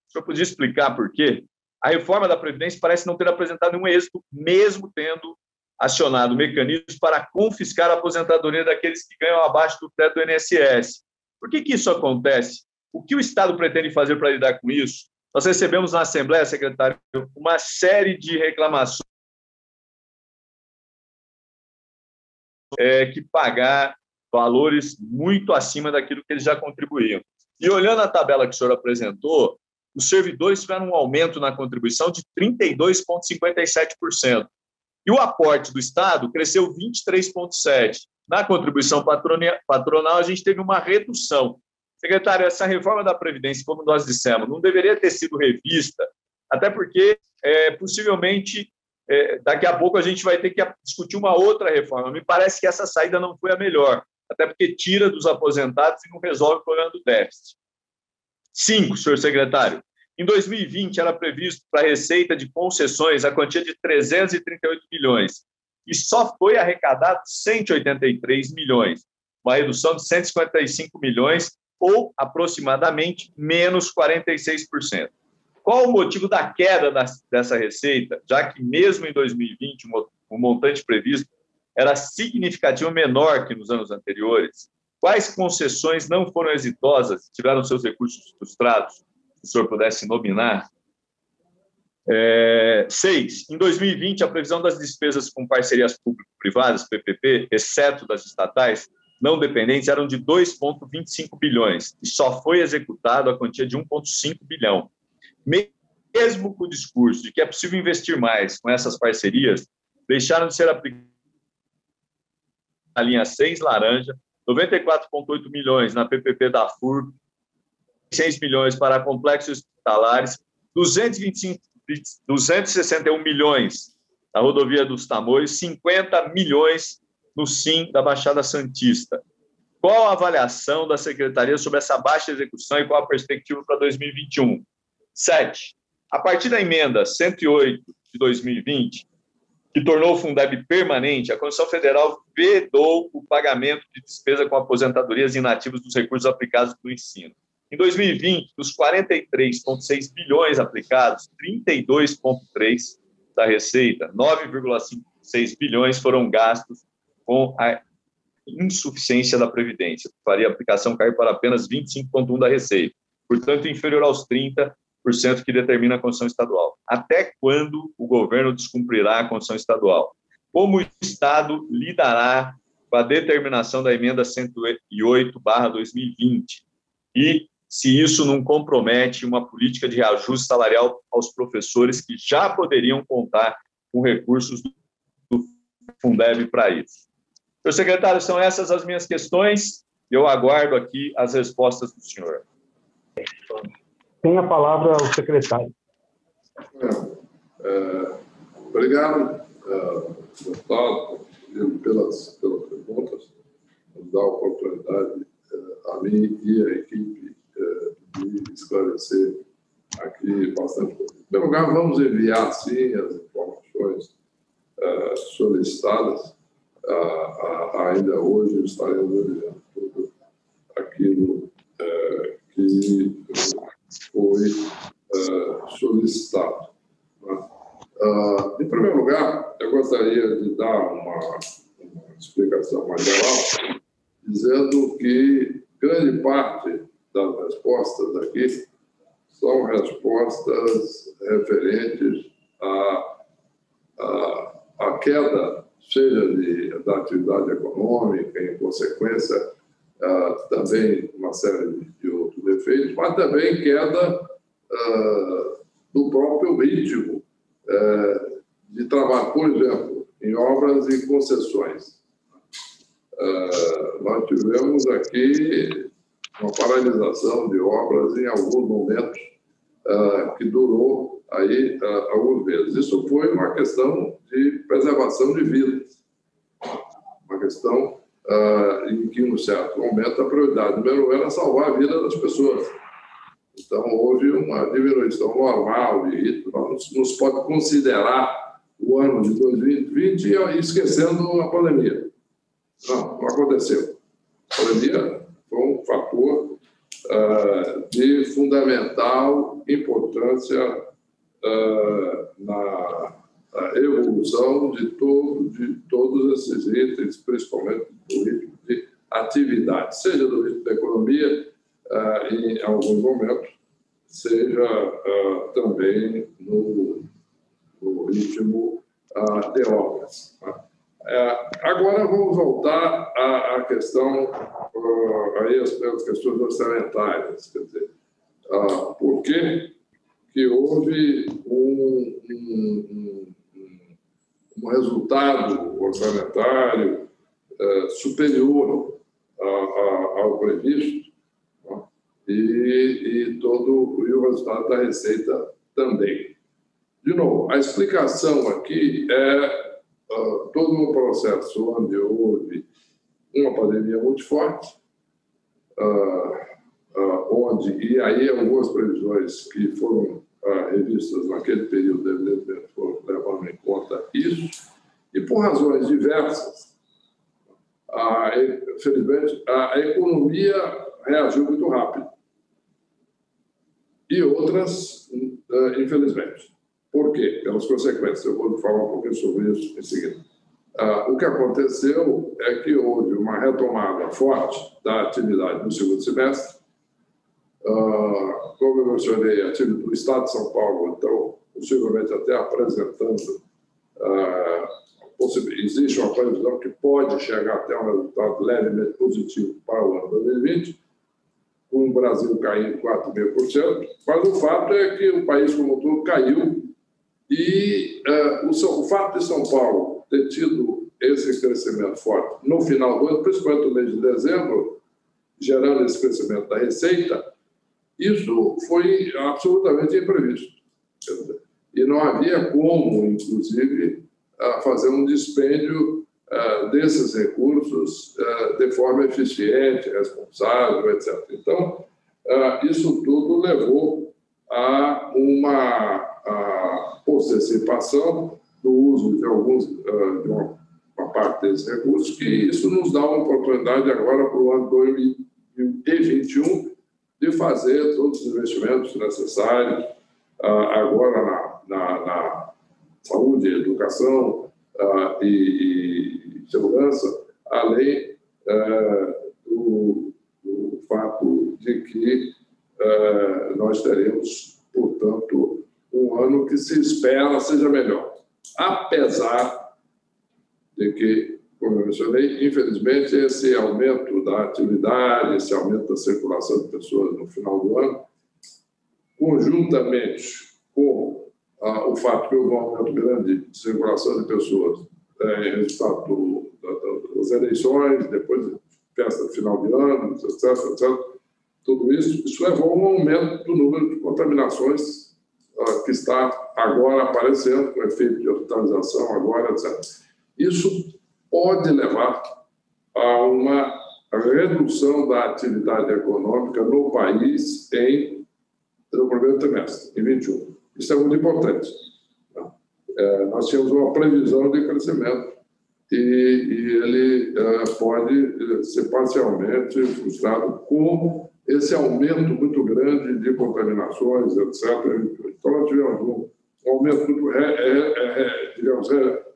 O senhor podia explicar por quê? A reforma da Previdência parece não ter apresentado nenhum êxito, mesmo tendo acionado mecanismos para confiscar a aposentadoria daqueles que ganham abaixo do teto do INSS. Por que isso acontece? O que o Estado pretende fazer para lidar com isso? Nós recebemos na Assembleia, secretário, uma série de reclamações que pagar valores muito acima daquilo que eles já contribuíam. E olhando a tabela que o senhor apresentou, os servidores tiveram um aumento na contribuição de 32,57%. E o aporte do Estado cresceu 23,7%. Na contribuição patronal, a gente teve uma redução. Secretário, essa reforma da Previdência, como nós dissemos, não deveria ter sido revista, até porque, possivelmente, daqui a pouco a gente vai ter que discutir uma outra reforma. Me parece que essa saída não foi a melhor, até porque tira dos aposentados e não resolve o problema do déficit. 5, senhor secretário. Em 2020, era previsto para a receita de concessões a quantia de 338 milhões e só foi arrecadado 183 milhões, uma redução de 155 milhões ou aproximadamente menos 46%. Qual o motivo da queda dessa receita, já que mesmo em 2020 o montante previsto era significativamente menor que nos anos anteriores? Quais concessões não foram exitosas, tiveram seus recursos frustrados? Se o senhor pudesse nominar. 6. Em 2020, a previsão das despesas com parcerias público-privadas, PPP, exceto das estatais, não dependentes, eram de 2,25 bilhões e só foi executado a quantia de 1,5 bilhão. Mesmo com o discurso de que é possível investir mais com essas parcerias, deixaram de ser aplicadas na linha 6, laranja, 94,8 milhões na PPP da FURB, 6 milhões para complexos hospitalares, 261 milhões na rodovia dos Tamoios, 50 milhões no SIM da Baixada Santista. Qual a avaliação da Secretaria sobre essa baixa execução e qual a perspectiva para 2021? 7. A partir da emenda 108 de 2020, que tornou o Fundeb permanente, a Constituição Federal vedou o pagamento de despesa com aposentadorias inativas dos recursos aplicados no ensino. Em 2020, dos 43,6 bilhões aplicados, 32,3 da receita, 9,6 bilhões foram gastos com a insuficiência da Previdência, que faria a aplicação cair para apenas 25,1 da receita, portanto, inferior aos 30% que determina a Constituição Estadual. Até quando o governo descumprirá a Constituição Estadual? Como o Estado lidará com a determinação da emenda 108/2020? E se isso não compromete uma política de reajuste salarial aos professores que já poderiam contar com recursos do Fundeb para isso. Senhor secretário, são essas as minhas questões e eu aguardo aqui as respostas do senhor. Tem a palavra o secretário. Obrigado, deputado, pelas perguntas. Nos dá a oportunidade, a mim e a equipe, de esclarecer aqui bastante coisa. Em primeiro lugar, vamos enviar, sim, as informações solicitadas. Ainda hoje estaremos enviando tudo aquilo que foi solicitado. Em primeiro lugar, eu gostaria de dar uma explicação mais geral, dizendo que grande parte das respostas aqui são respostas referentes à queda, seja da atividade econômica, em consequência, também uma série de outros efeitos, mas também queda do próprio ritmo de trabalho, por exemplo, em obras e concessões. Nós tivemos aqui uma paralisação de obras em alguns momentos que durou aí alguns meses. Isso foi uma questão de preservação de vidas, uma questão em que, num certo momento, a prioridade número 1 era salvar a vida das pessoas. Então, houve uma diminuição normal de ritmo. Não se pode considerar o ano de 2020 esquecendo a pandemia. Não aconteceu. A pandemia foi um fator de fundamental importância na evolução de todos esses itens, principalmente do ritmo de atividade, seja do ritmo da economia, em alguns momentos, seja também no ritmo de obras. Agora vamos voltar à questão, aí as questões orçamentárias, quer dizer, por que houve um resultado orçamentário superior ao previsto, e o resultado da receita também. De novo, a explicação aqui é todo um processo onde houve uma pandemia muito forte, e aí algumas previsões que foram revistas naquele período, evidentemente, foram levando em conta isso, e por razões diversas, felizmente, a economia reagiu muito rápido. E outras, infelizmente. Por quê? Pelas consequências. Eu vou falar um pouquinho sobre isso em seguida. O que aconteceu é que houve uma retomada forte da atividade no segundo semestre. Como eu mencionei, a atividade do Estado de São Paulo, então, possivelmente até apresentando, existe uma previsão que pode chegar até um resultado levemente positivo para o ano 2020, com o Brasil caindo 4,5%, mas o fato é que o país como um todo caiu e o fato de São Paulo ter tido esse crescimento forte no final do ano, principalmente no mês de dezembro, gerando esse crescimento da receita, isso foi absolutamente imprevisto. E não havia como, inclusive, fazer um dispêndio desses recursos de forma eficiente, responsável, etc. Então, isso tudo levou a uma postergação do uso de uma parte desses recursos, que isso nos dá uma oportunidade agora para o ano 2021 de fazer todos os investimentos necessários agora na saúde, educação e segurança, além do fato de que nós teremos, portanto, um ano que se espera seja melhor. Apesar de que, como eu mencionei, infelizmente, esse aumento da atividade, esse aumento da circulação de pessoas no final do ano, conjuntamente com o fato que houve um aumento grande de circulação de pessoas em resultado das eleições, depois festa de final de ano, etc. Tudo isso levou a um aumento do número de contaminações que está agora aparecendo, com efeito de hospitalização agora, etc. Isso pode levar a uma redução da atividade econômica no país no primeiro trimestre, em 21. Isso é muito importante. Nós tínhamos uma previsão de crescimento e ele pode ser parcialmente frustrado com esse aumento muito grande de contaminações, etc. Então, nós tivemos um aumento muito, digamos,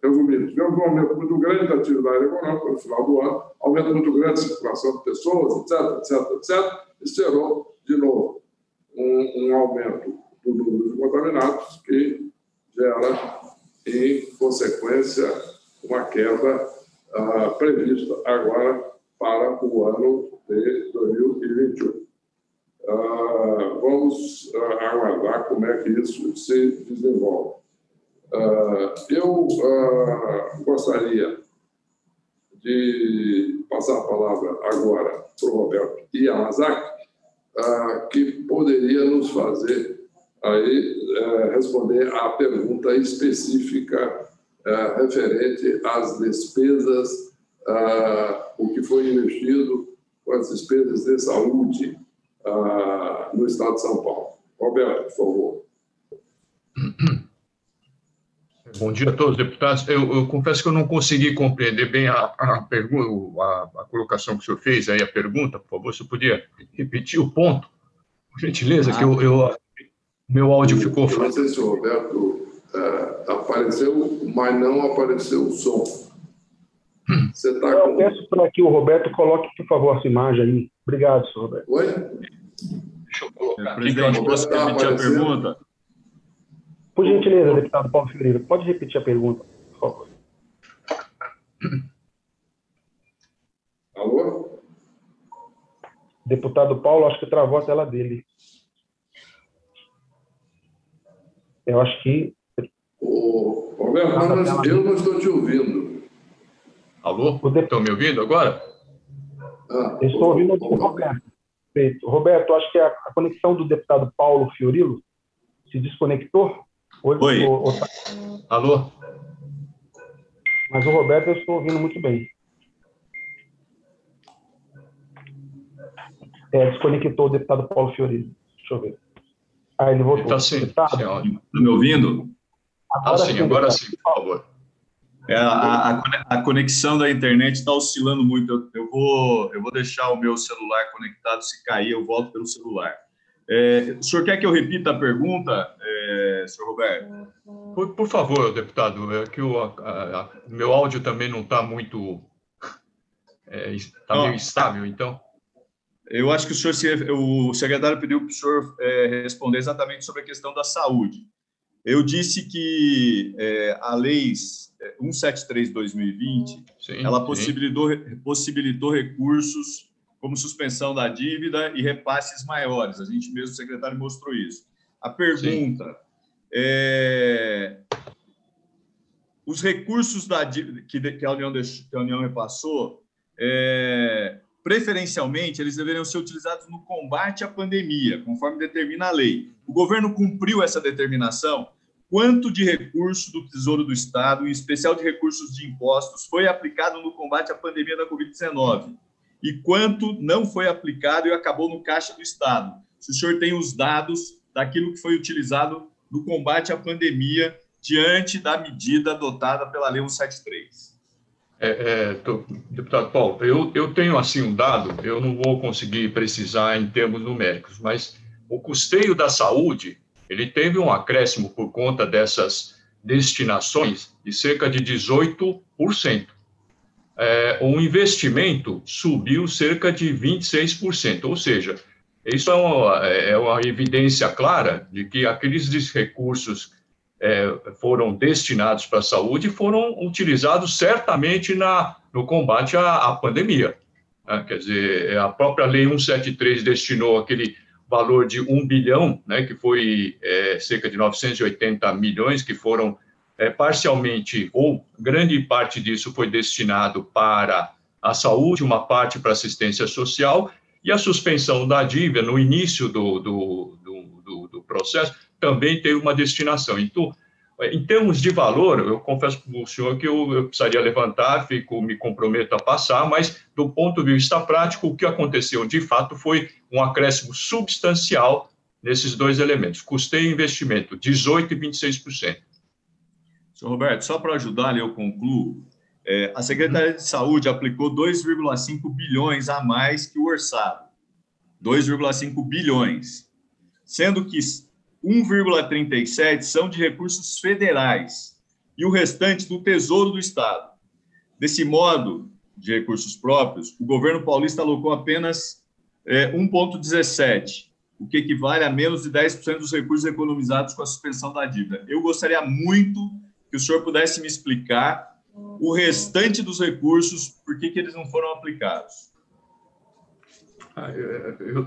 resumido, tivemos um aumento muito grande da atividade econômica no final do ano, aumento muito grande da circulação de pessoas, etc. E gerou, de novo, um aumento do número de contaminados que gera, em consequência, uma queda prevista agora para o ano de 2021. Vamos aguardar como é que isso se desenvolve. Eu gostaria de passar a palavra agora para o Roberto Yamazaki, que poderia nos fazer responder à pergunta específica referente às despesas, o que foi investido com as despesas de saúde no estado de São Paulo. Roberto, por favor. Bom dia a todos, deputados. Eu confesso que eu não consegui compreender bem a colocação que o senhor fez, aí a pergunta, por favor, se eu podia repetir o ponto, por gentileza, que meu áudio ficou... Eu não sei se o Roberto apareceu, mas não apareceu o som. Você tá eu peço para que o Roberto coloque, por favor, essa imagem aí. Obrigado, senhor Roberto. Oi? Deixa eu colocar. Presidente, posso repetir a pergunta? Por gentileza, deputado Paulo Fiorillo, pode repetir a pergunta, por favor. Alô? Deputado Paulo, acho que travou a tela dele. Eu acho que... Roberto, eu não estou te ouvindo. Alô? Estão me ouvindo agora? Eu estou ouvindo o Roberto. Perfeito. Roberto, acho que a conexão do deputado Paulo Fiorillo se desconectou. Oi. Alô? Mas o Roberto eu estou ouvindo muito bem. Desconectou o deputado Paulo Fiorillo. Deixa eu ver. Ele voltou. Está sim. Está me ouvindo? Agora sim, por favor. A conexão da internet está oscilando muito. Eu vou deixar o meu celular conectado. Se cair, eu volto pelo celular. O senhor quer que eu repita a pergunta, senhor Roberto? Por favor, deputado. É que o meu áudio também não está muito... Está meio instável, então... Eu acho que o secretário pediu para o senhor responder exatamente sobre a questão da saúde. Eu disse que a Lei 173/2020, ela possibilitou recursos como suspensão da dívida e repasses maiores. A gente mesmo, o secretário, mostrou isso. A pergunta os recursos da dívida que a União repassou, preferencialmente, eles deveriam ser utilizados no combate à pandemia, conforme determina a lei. O governo cumpriu essa determinação? Quanto de recurso do Tesouro do Estado, em especial de recursos de impostos, foi aplicado no combate à pandemia da Covid-19? E quanto não foi aplicado e acabou no caixa do Estado? Se o senhor tem os dados daquilo que foi utilizado no combate à pandemia diante da medida adotada pela Lei 173. Deputado Paulo, eu tenho assim um dado, eu não vou conseguir precisar em termos numéricos, mas o custeio da saúde, ele teve um acréscimo por conta dessas destinações de cerca de 18%. O investimento subiu cerca de 26%, ou seja, isso é uma evidência clara de que aqueles recursos foram destinados para a saúde foram utilizados certamente no combate à pandemia. Quer dizer, a própria Lei 173 destinou aquele valor de 1 bilhão, que foi cerca de 980 milhões que foram parcialmente, ou grande parte disso foi destinado para a saúde, uma parte para assistência social, e a suspensão da dívida no início do processo também teve uma destinação. Então, em termos de valor, eu confesso para o senhor que eu precisaria levantar, me comprometo a passar, mas do ponto de vista prático, o que aconteceu de fato foi um acréscimo substancial nesses dois elementos, custeio e investimento, 18% e 26%. Senhor Roberto, só para ajudar, eu concluo, a Secretaria de Saúde aplicou 2,5 bilhões a mais que o orçado, 2,5 bilhões, sendo que 1,37 são de recursos federais e o restante do Tesouro do Estado. Desse modo de recursos próprios, o governo paulista alocou apenas 1,17, o que equivale a menos de 10% dos recursos economizados com a suspensão da dívida. Eu gostaria muito que o senhor pudesse me explicar o restante dos recursos, por que eles não foram aplicados.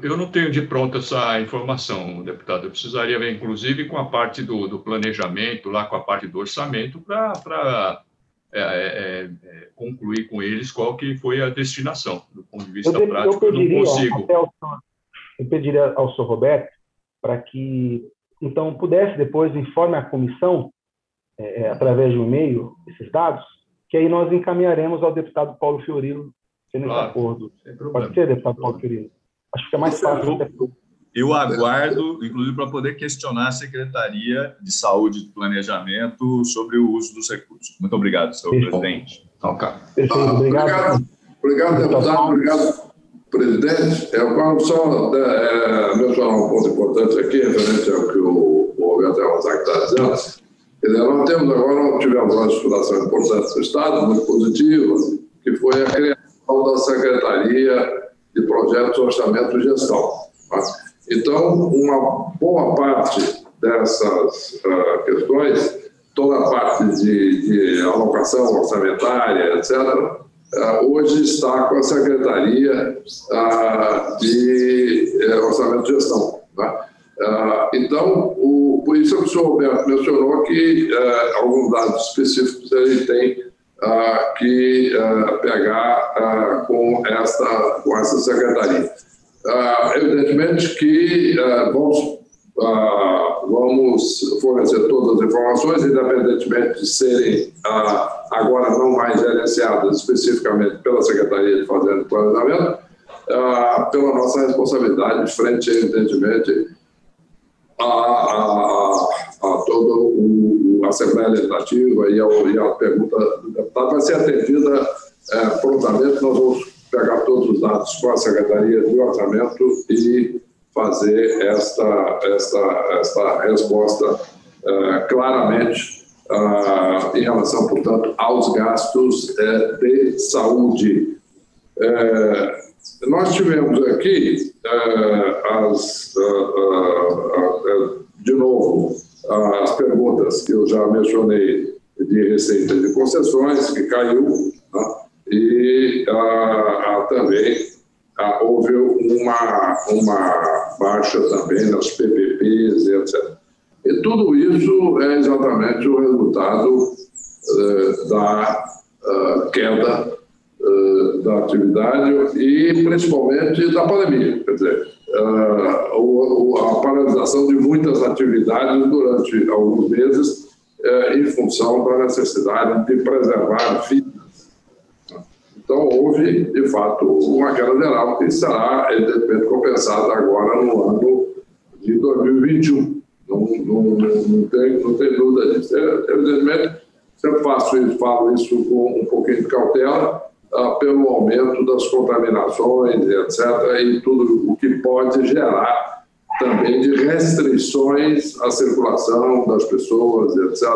Eu não tenho de pronto essa informação, deputado. Eu precisaria ver, inclusive, com a parte do planejamento, lá com a parte do orçamento, para concluir com eles qual que foi a destinação. Do ponto de vista prático, eu não consigo. Eu pediria ao senhor Roberto para que, então, pudesse depois informe a comissão, através de um e-mail, esses dados, que aí nós encaminharemos ao deputado Paulo Fiorilo, tendo esse acordo. Pode ser, deputado Paulo Fiorilo? Acho que é mais fácil. Eu aguardo, inclusive, para poder questionar a Secretaria de Saúde e Planejamento sobre o uso dos recursos. Muito obrigado, senhor presidente. Perfeito, obrigado. Obrigado, deputado. Obrigado, presidente. Eu quero só mencionar um ponto importante aqui, referente ao que o Roberto Yamazaki está dizendo. Nós tivemos uma estruturação importante do Estado, muito positiva, que foi a criação da Secretaria de Projetos, Orçamento e Gestão. Tá? Então, uma boa parte dessas questões, toda a parte de alocação orçamentária, etc., hoje está com a Secretaria de Orçamento e Gestão. Tá? Então, por isso que o senhor Roberto mencionou que alguns dados específicos ele tem que pegar com essa secretaria. Evidentemente que vamos fornecer todas as informações, independentemente de serem agora não mais gerenciadas especificamente pela Secretaria de Fazenda e Planejamento, pela nossa responsabilidade frente, evidentemente, a toda a Assembleia Legislativa e a pergunta do deputado vai ser atendida prontamente. Nós vamos pegar todos os dados com a Secretaria de Orçamento e fazer esta resposta claramente em relação, portanto, aos gastos de saúde. Nós tivemos aqui, de novo, as perguntas que eu já mencionei de receita de concessões, que caiu, né? E também houve uma baixa também nas PPPs, etc. E tudo isso é exatamente o resultado da queda da atividade e principalmente da pandemia, quer dizer, a paralisação de muitas atividades durante alguns meses em função da necessidade de preservar vidas. Então, houve, de fato, uma queda geral que será, evidentemente, compensada agora no ano de 2021. Não tem dúvida disso. Evidentemente, sempre falo isso com um pouquinho de cautela, pelo aumento das contaminações, etc., e tudo o que pode gerar também de restrições à circulação das pessoas, etc.,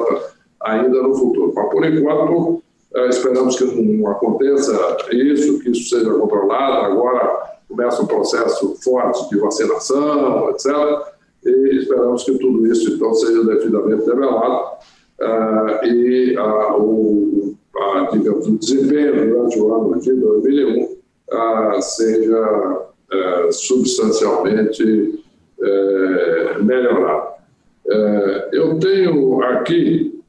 ainda no futuro. Mas, por enquanto, esperamos que não aconteça isso, que isso seja controlado. Agora começa um processo forte de vacinação, etc., e esperamos que tudo isso, então, seja devidamente nivelado digamos, o desempenho durante o ano de 2001 seja substancialmente melhorado. Eu tenho aqui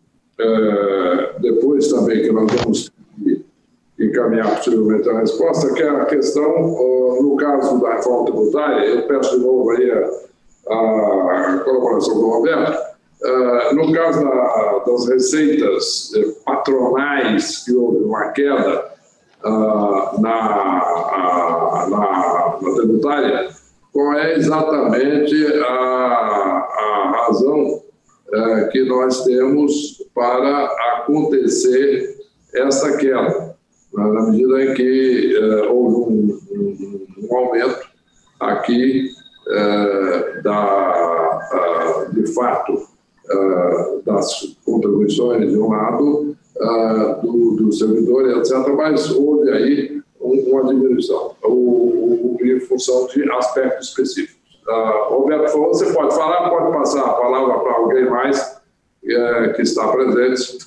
depois também que nós vamos encaminhar possivelmente a resposta, que é a questão, no caso da reforma tributária, eu peço de novo aí a colaboração do Roberto, no caso das receitas patronais, que houve uma queda na tributária, qual é exatamente a razão que nós temos para acontecer essa queda, na medida em que houve um aumento aqui de fato das contribuições de um lado, do servidor, etc., mas houve aí uma diminuição em função de aspectos específicos. Roberto, você pode falar, pode passar a palavra para alguém mais que está presente.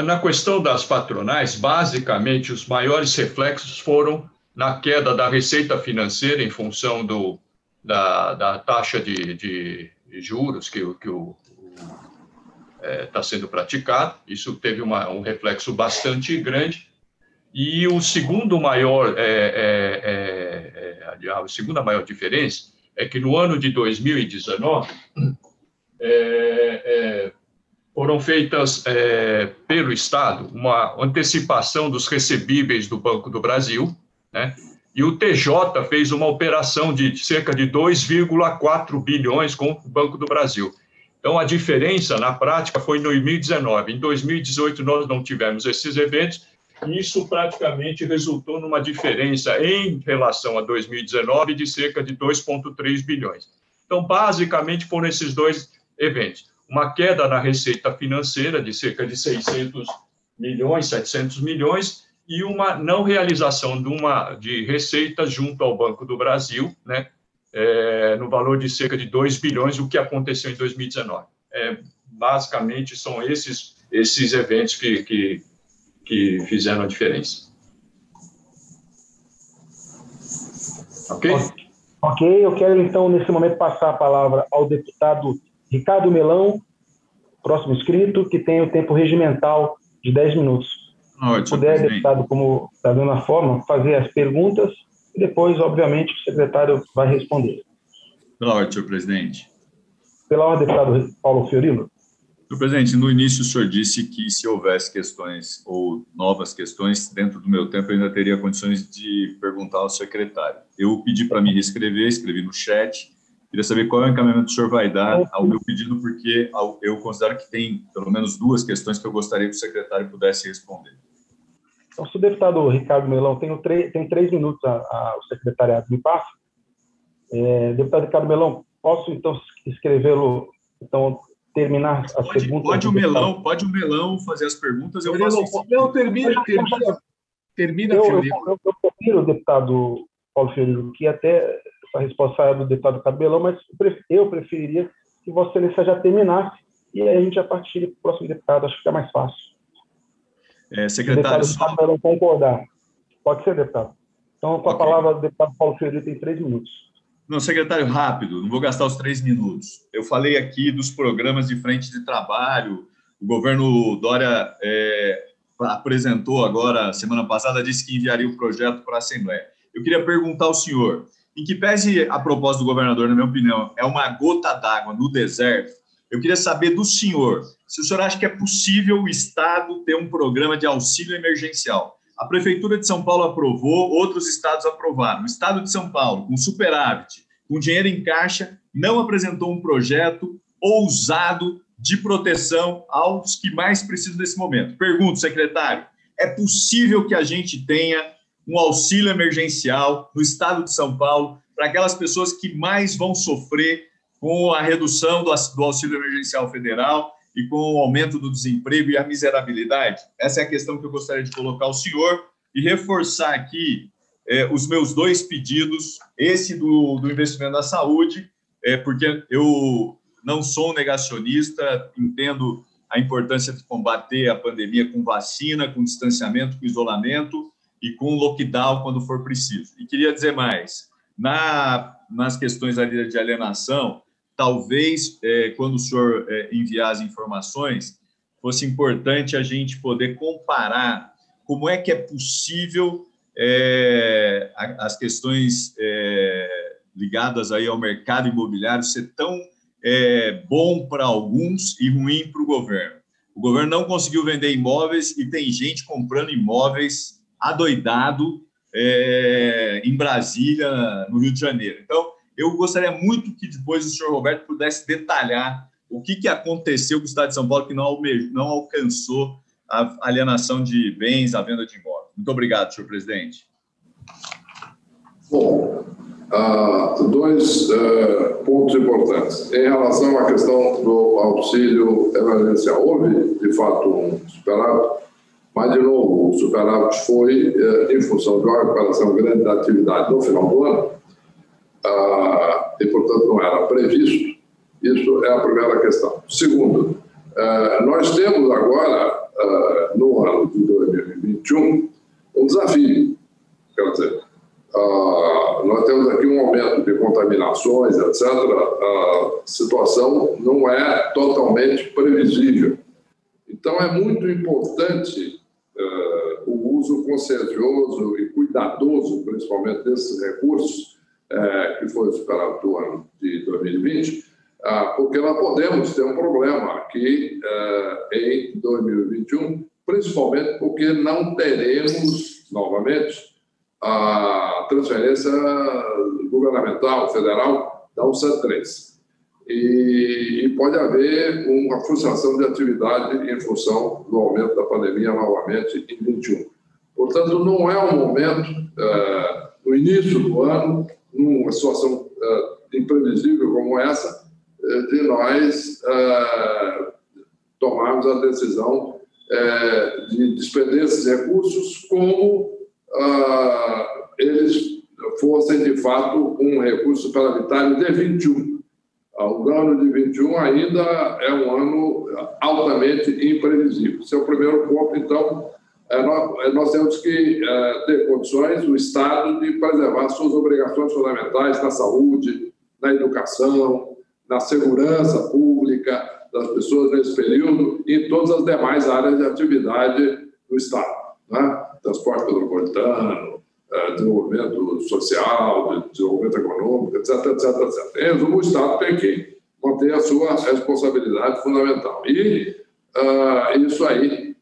Na questão das patronais, basicamente, os maiores reflexos foram na queda da receita financeira em função da taxa de juros que está sendo praticado. Isso teve um reflexo bastante grande. E a segunda maior diferença é que no ano de 2019 foram feitas pelo Estado uma antecipação dos recebíveis do Banco do Brasil, né? E o TJ fez uma operação de cerca de 2,4 bilhões com o Banco do Brasil. Então, a diferença, na prática, foi em 2019. Em 2018, nós não tivemos esses eventos, e isso praticamente resultou numa diferença em relação a 2019 de cerca de 2,3 bilhões. Então, basicamente, foram esses dois eventos. Uma queda na receita financeira de cerca de 600 milhões, 700 milhões, e uma não realização de receitas junto ao Banco do Brasil, né, no valor de cerca de 2 bilhões, o que aconteceu em 2019. Basicamente, são esses eventos que fizeram a diferença. Ok? Ok, eu quero, então, nesse momento, passar a palavra ao deputado Ricardo Melão, próximo inscrito, que tem o tempo regimental de 10 minutos. Se puder, deputado, como está dando a forma, fazer as perguntas e depois, obviamente, o secretário vai responder. Pela ordem, senhor presidente. Pela ordem, deputado Paulo Fiorilo. Senhor presidente, no início o senhor disse que se houvesse questões ou novas questões, dentro do meu tempo eu ainda teria condições de perguntar ao secretário. Eu pedi para me reescrever, escrevi no chat. Queria saber qual é o encaminhamento que o senhor vai dar ao meu pedido, porque eu considero que tem pelo menos duas questões que eu gostaria que o secretário pudesse responder. Então, se o deputado Ricardo Melão tem 3 minutos ao secretariado, me passa. Deputado Ricardo Melão, posso, então, escrevê-lo, então, terminar as perguntas? Pode o Melão fazer as perguntas, eu faço isso. Não, termina, Fiorilo. Eu prefiro, deputado Paulo Fiorilo, que até a resposta saiu do deputado Ricardo Melão, mas eu preferiria que Vossa Excelência já terminasse e aí a gente já partilha para o próximo deputado, acho que fica mais fácil. Secretário, se o deputado Melão concordar. Pode ser, deputado. Então, com a palavra, o deputado Paulo Fiorilo tem 3 minutos. Não, secretário, rápido, não vou gastar os 3 minutos. Eu falei aqui dos programas de frente de trabalho, o governo Dória apresentou agora, semana passada, disse que enviaria o projeto para a Assembleia. Eu queria perguntar ao senhor, em que pese a proposta do governador, na minha opinião, é uma gota d'água no deserto, eu queria saber do senhor, se o senhor acha que é possível o Estado ter um programa de auxílio emergencial. A Prefeitura de São Paulo aprovou, outros estados aprovaram. O Estado de São Paulo, com superávit, com dinheiro em caixa, não apresentou um projeto ousado de proteção aos que mais precisam nesse momento. Pergunto, secretário, é possível que a gente tenha um auxílio emergencial no Estado de São Paulo para aquelas pessoas que mais vão sofrer com a redução do auxílio emergencial federal e com o aumento do desemprego e a miserabilidade? Essa é a questão que eu gostaria de colocar ao senhor e reforçar aqui os meus 2 pedidos, esse do investimento na saúde, porque eu não sou um negacionista, entendo a importância de combater a pandemia com vacina, com distanciamento, com isolamento e com lockdown quando for preciso. E queria dizer mais, nas questões ali de alienação, talvez, quando o senhor enviar as informações, fosse importante a gente poder comparar como é que é possível as questões ligadas aí ao mercado imobiliário ser tão bom para alguns e ruim para o governo. O governo não conseguiu vender imóveis e tem gente comprando imóveis adoidado em Brasília, no Rio de Janeiro. Então, eu gostaria muito que depois o senhor Roberto pudesse detalhar o que aconteceu com o Estado de São Paulo que não alcançou a alienação de bens, a venda de imóveis. Muito obrigado, senhor presidente. Bom, dois pontos importantes. Em relação à questão do auxílio emergencial, houve, de fato, um superávit, mas, de novo, o superávit foi em função de uma recuperação grande da atividade no final do ano e, portanto, não era previsto. Isso é a primeira questão. Segundo, nós temos agora, no ano de 2021, um desafio. Quer dizer, nós temos aqui um aumento de contaminações, etc. A situação não é totalmente previsível. Então, é muito importante o uso consciencioso e cuidadoso, principalmente desses recursos, que foi superado do ano de 2020, porque nós podemos ter um problema aqui em 2021, principalmente porque não teremos, novamente, a transferência governamental federal da UCET3. E pode haver uma frustração de atividade em função do aumento da pandemia novamente em 2021. Portanto, não é um momento, no início do ano, numa situação imprevisível como essa, de nós tomarmos a decisão de despender esses recursos como eles fossem, de fato, um recurso superavitário de 21. O ano de 21 ainda é um ano altamente imprevisível. Esse é o primeiro ponto. Então, nós temos que ter condições, o Estado, de preservar suas obrigações fundamentais na saúde, na educação, na segurança pública das pessoas nesse período e em todas as demais áreas de atividade do Estado, né? Transporte metropolitano, desenvolvimento social, desenvolvimento econômico, etc, etc, etc. Em resumo, o Estado tem que manter a sua responsabilidade fundamental. E isso aí,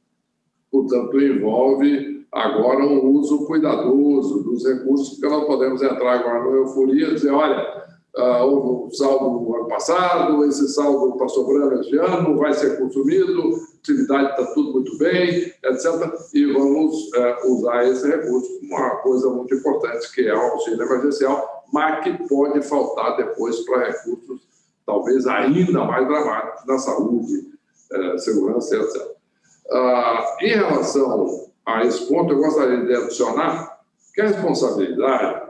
portanto, envolve agora um uso cuidadoso dos recursos, porque nós podemos entrar agora numa euforia e dizer, olha, houve um saldo no ano passado, esse saldo está sobrando este ano, vai ser consumido, a atividade está tudo muito bem, etc. E vamos usar esse recurso, uma coisa muito importante, que é o auxílio emergencial, mas que pode faltar depois para recursos talvez ainda mais dramáticos na saúde, segurança, etc. Em relação a esse ponto, eu gostaria de adicionar que a responsabilidade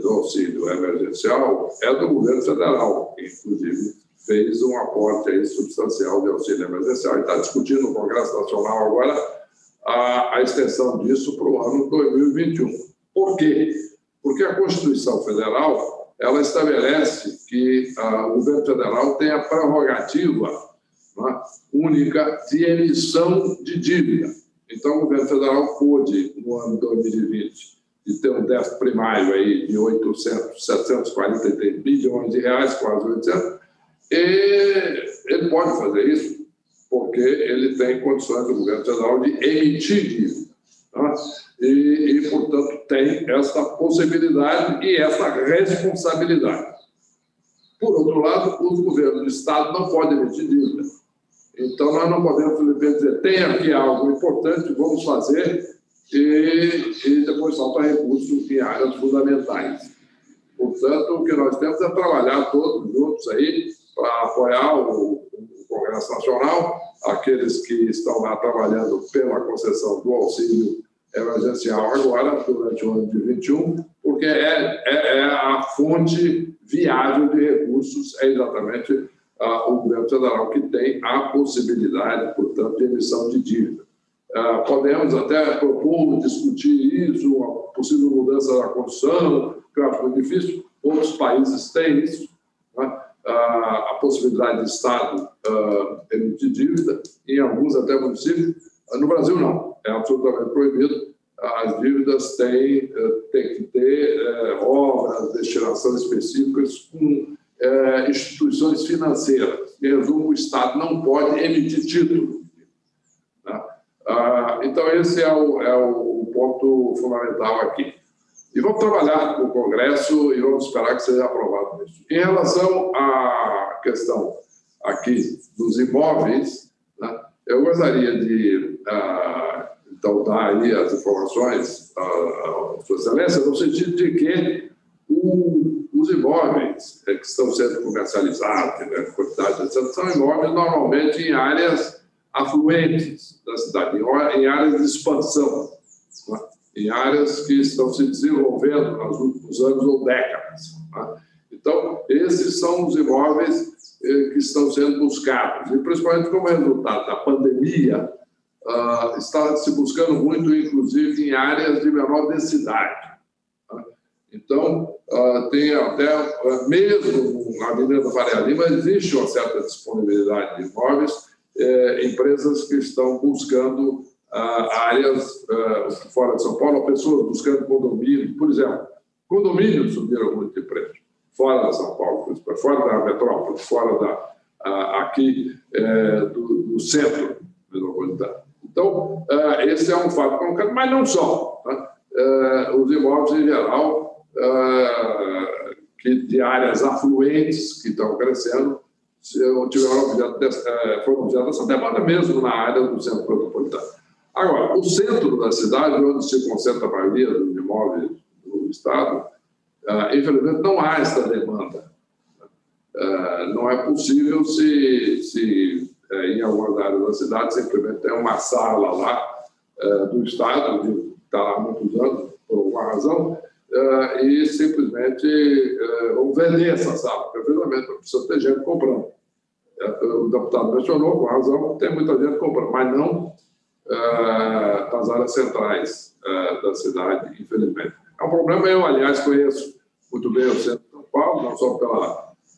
do auxílio emergencial é do governo federal, que, inclusive, fez um aporte aí substancial de auxílio emergencial e está discutindo no Congresso Nacional agora a extensão disso para o ano 2021. Por quê? Porque a Constituição Federal ela estabelece que o governo federal tem a prerrogativa, né, única de emissão de dívida. Então, o governo federal pôde, no ano 2020, de ter um déficit primário aí de 743 bilhões de reais, quase 800, e ele pode fazer isso porque ele tem condições do governo federal de emitir dívida. Tá? E, portanto, tem essa possibilidade e essa responsabilidade. Por outro lado, os governos do Estado não podem emitir dívida. Então, nós não podemos dizer, tem aqui algo importante, vamos fazer, e depois falta recurso em áreas fundamentais. Portanto, o que nós temos é trabalhar todos juntos aí para apoiar o Congresso Nacional, aqueles que estão lá trabalhando pela concessão do auxílio emergencial agora, durante o ano de 21, porque é a fonte viável de recursos, é exatamente o governo federal que tem a possibilidade, portanto, de emissão de dívida. Podemos até propor, discutir isso, uma possível mudança da Constituição, que eu acho muito difícil. Outros países têm isso. Né? A possibilidade de Estado emitir dívida, em alguns até municípios. No Brasil, não. É absolutamente proibido. As dívidas têm que ter obras, destinações específicas com instituições financeiras. Em resumo, o Estado não pode emitir título. Né? Então, esse é o ponto fundamental aqui. E vamos trabalhar com o Congresso e vamos esperar que seja aprovado isso. Em relação à questão aqui dos imóveis, né, eu gostaria de então, dar aí as informações à Sua Excelência, no sentido de que os imóveis que estão sendo comercializados, né, quantidade, etc., são imóveis normalmente em áreas afluentes da cidade, em áreas de expansão, né, em áreas que estão se desenvolvendo nos últimos anos ou décadas. Né? Então, esses são os imóveis que estão sendo buscados. E, principalmente como resultado da pandemia, está se buscando muito, inclusive, em áreas de menor densidade. Né? Então, tem até, mesmo na Avenida Faria Lima, existe uma certa disponibilidade de imóveis, empresas que estão buscando áreas fora de São Paulo, pessoas buscando condomínios, por exemplo. Condomínios subiram muito de preço, fora de São Paulo, fora da metrópole, fora aqui do centro metropolitano. Então, esse é um fato colocado, mas não só. Né? Os imóveis, em geral, de áreas afluentes que estão crescendo, foram objeto dessa demanda mesmo na área do centro metropolitano. Agora, o centro da cidade, onde se concentra a maioria dos imóveis do Estado, infelizmente não há essa demanda. Não é possível se em algumas áreas da cidade simplesmente tem uma sala lá do Estado, que está lá há muitos anos, por alguma razão, e simplesmente vão vender essa sala, porque precisa ter gente comprando. O deputado mencionou, com razão, que tem muita gente comprando, mas não das áreas centrais da cidade, infelizmente. É um problema. Eu, aliás, conheço muito bem o centro de São Paulo, não só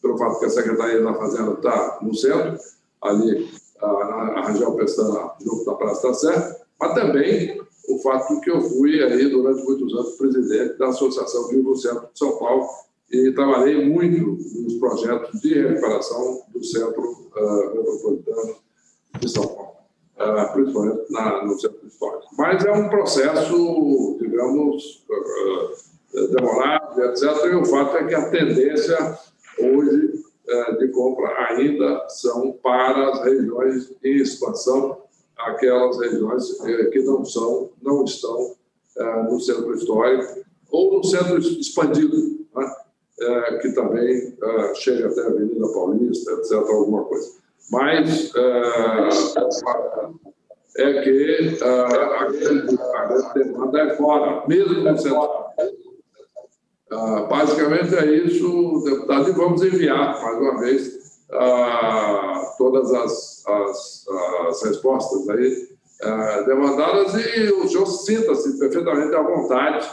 pelo fato que a Secretaria da Fazenda está no centro, ali na região Pestana, junto da Praça da Sé, mas também o fato de que eu fui aí, durante muitos anos, presidente da Associação Vivo Centro de São Paulo e trabalhei muito nos projetos de recuperação do centro metropolitano de São Paulo. Principalmente no centro histórico. Mas é um processo, digamos, demorado, etc. E o fato é que a tendência hoje de compra ainda são para as regiões em expansão, aquelas regiões que não estão no centro histórico ou no centro expandido, né? Que também chega até a Avenida Paulista, etc., alguma coisa. Mas é que a grande demanda é fora, mesmo no centro. Basicamente é isso, deputado, e vamos enviar, mais uma vez, todas as respostas aí demandadas, e o senhor sinta-se perfeitamente à vontade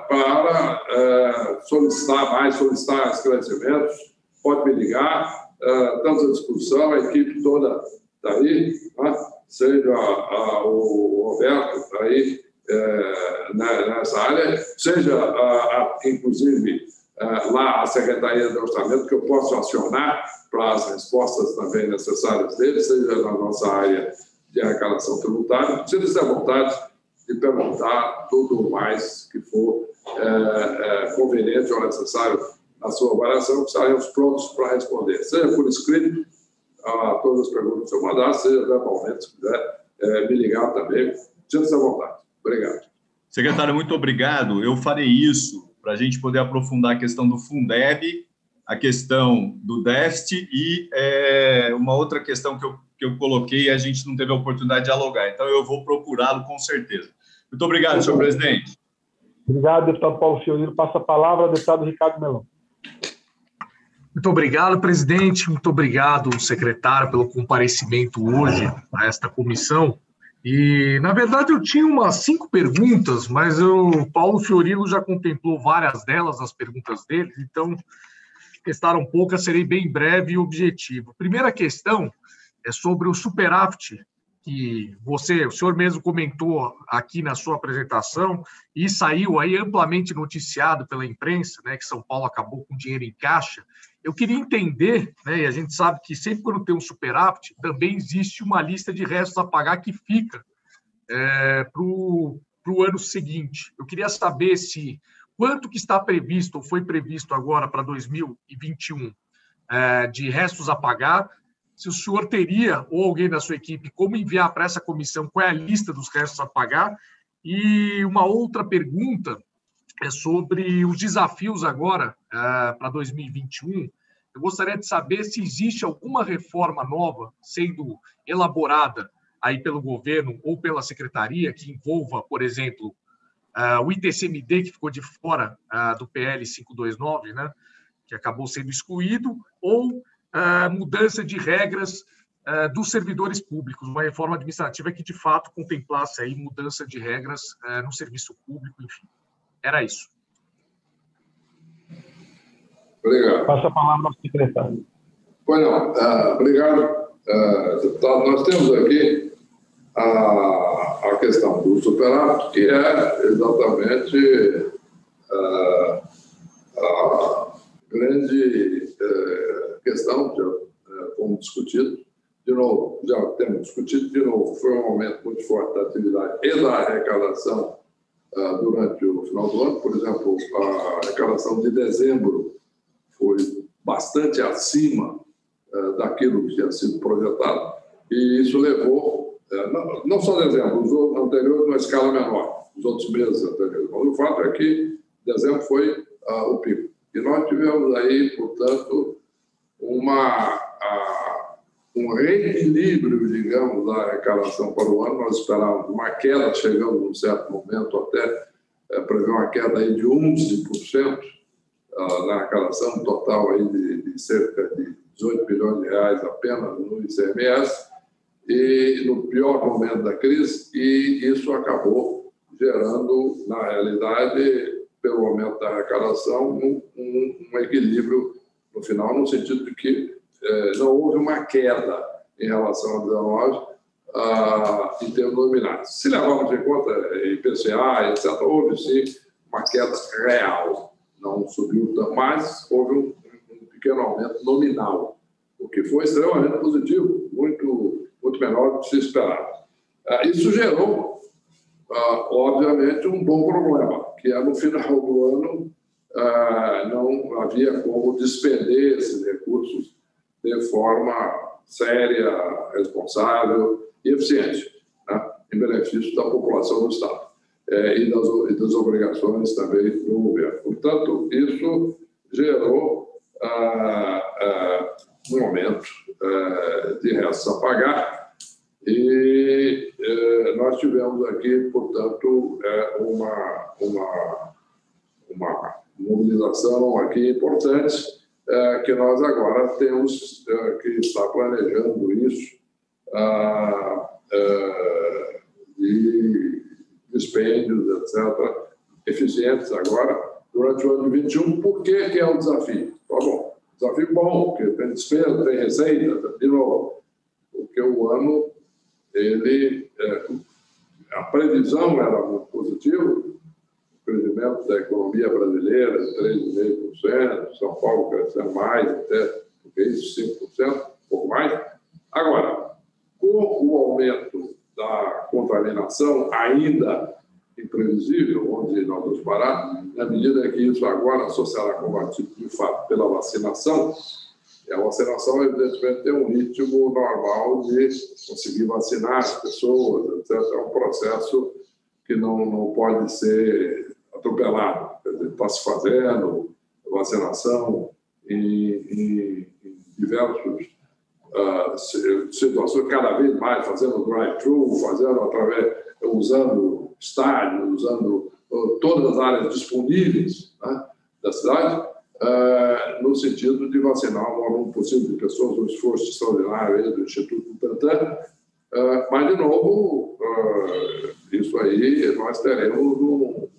para solicitar esclarecimentos. Pode me ligar. Estamos à discussão, a equipe toda está aí, né? Seja o Roberto está aí nessa área, seja, inclusive, lá a Secretaria de Orçamento, que eu posso acionar para as respostas também necessárias dele, seja na nossa área de arrecadação tributária. Sinta-se à vontade de perguntar tudo mais que for conveniente ou necessário a sua avaliação, que estaremos prontos para responder, seja por escrito, a todas as perguntas que eu mandar, seja verbalmente, se quiser me ligar também, sinta-se à vontade. Obrigado. Secretário, muito obrigado. Eu farei isso para a gente poder aprofundar a questão do Fundeb, a questão do déficit e uma outra questão que eu coloquei e a gente não teve a oportunidade de dialogar. Então, eu vou procurá-lo com certeza. Muito obrigado, senhor presidente. Obrigado, deputado Paulo Fiorilo. Passa a palavra ao deputado Ricardo Melão. Muito obrigado, presidente. Muito obrigado, secretário, pelo comparecimento hoje a esta comissão. E, na verdade, eu tinha umas 5 perguntas, mas o Paulo Fiorilo já contemplou várias delas, as perguntas dele, então restaram poucas, serei bem breve e objetivo. Primeira questão é sobre o superávit, que o senhor mesmo comentou aqui na sua apresentação e saiu aí amplamente noticiado pela imprensa, né, que São Paulo acabou com dinheiro em caixa. Eu queria entender, né, e a gente sabe que sempre quando tem um superávit, também existe uma lista de restos a pagar que fica para o ano seguinte. Eu queria saber se quanto que está previsto, ou foi previsto agora para 2021, de restos a pagar, se o senhor teria, ou alguém da sua equipe, como enviar para essa comissão qual é a lista dos restos a pagar. E uma outra pergunta é sobre os desafios agora para 2021. Eu gostaria de saber se existe alguma reforma nova sendo elaborada aí pelo governo ou pela secretaria que envolva, por exemplo, o ITCMD, que ficou de fora do PL 529, né, que acabou sendo excluído, ou mudança de regras dos servidores públicos, uma reforma administrativa que, de fato, contemplasse aí mudança de regras no serviço público, enfim. Era isso. Obrigado. Passa a palavra ao secretário. Pois não. Obrigado, deputado. Nós temos aqui a questão do superávit, que é exatamente a grande questão que fomos discutido. De novo, já temos discutido, de novo, foi um aumento muito forte da atividade e da arrecadação durante o final do ano. Por exemplo, a arrecadação de dezembro foi bastante acima daquilo que tinha sido projetado, e isso levou, não só dezembro, os anteriores numa escala menor, os outros meses anteriores, mas o fato é que dezembro foi o pico. E nós tivemos aí, portanto, um reequilíbrio, digamos, da arrecadação para o ano. Nós esperávamos uma queda, chegando num certo momento até prever uma queda aí de 11% na arrecadação total aí de cerca de 18 bilhões de reais apenas no ICMS, e no pior momento da crise, e isso acabou gerando, na realidade, pelo aumento da arrecadação, um equilíbrio no final, no sentido de que não houve uma queda em relação a 19 em termos nominais. Se levarmos em conta IPCA, etc., houve sim uma queda real. Não subiu tanto, mas houve um pequeno aumento nominal, o que foi extremamente positivo, muito menor do que se esperava. Isso gerou, obviamente, um bom problema, que é no final do ano não havia como despender esses recursos de forma séria, responsável e eficiente, né, em benefício da população do Estado e das obrigações também do governo. Portanto, isso gerou um aumento de restos a pagar, e nós tivemos aqui, portanto, uma mobilização aqui importante, que nós agora temos que estar planejando isso de dispêndios, etc., eficientes agora, durante o ano de 2021. Por que é um desafio? Tá bom, desafio bom, porque tem despesa, tem receita, de novo, porque o ano, a previsão era muito positiva, o crescimento da economia brasileira, 3,5%, São Paulo crescendo mais, até do que isso, 5%, um pouco mais. Agora, com o aumento da contaminação ainda imprevisível, onde nós vamos parar, na medida que isso agora só será combatido, de fato, pela vacinação, a vacinação, evidentemente, tem um ritmo normal de conseguir vacinar as pessoas, etc. É um processo que não pode ser atropelado. Está se fazendo vacinação em diversas situações, cada vez mais fazendo drive-thru, usando estádios, usando todas as áreas disponíveis, né, da cidade, no sentido de vacinar o número possível de pessoas, um esforço extraordinário do Instituto Butantan. Mas, de novo, isso aí nós teremos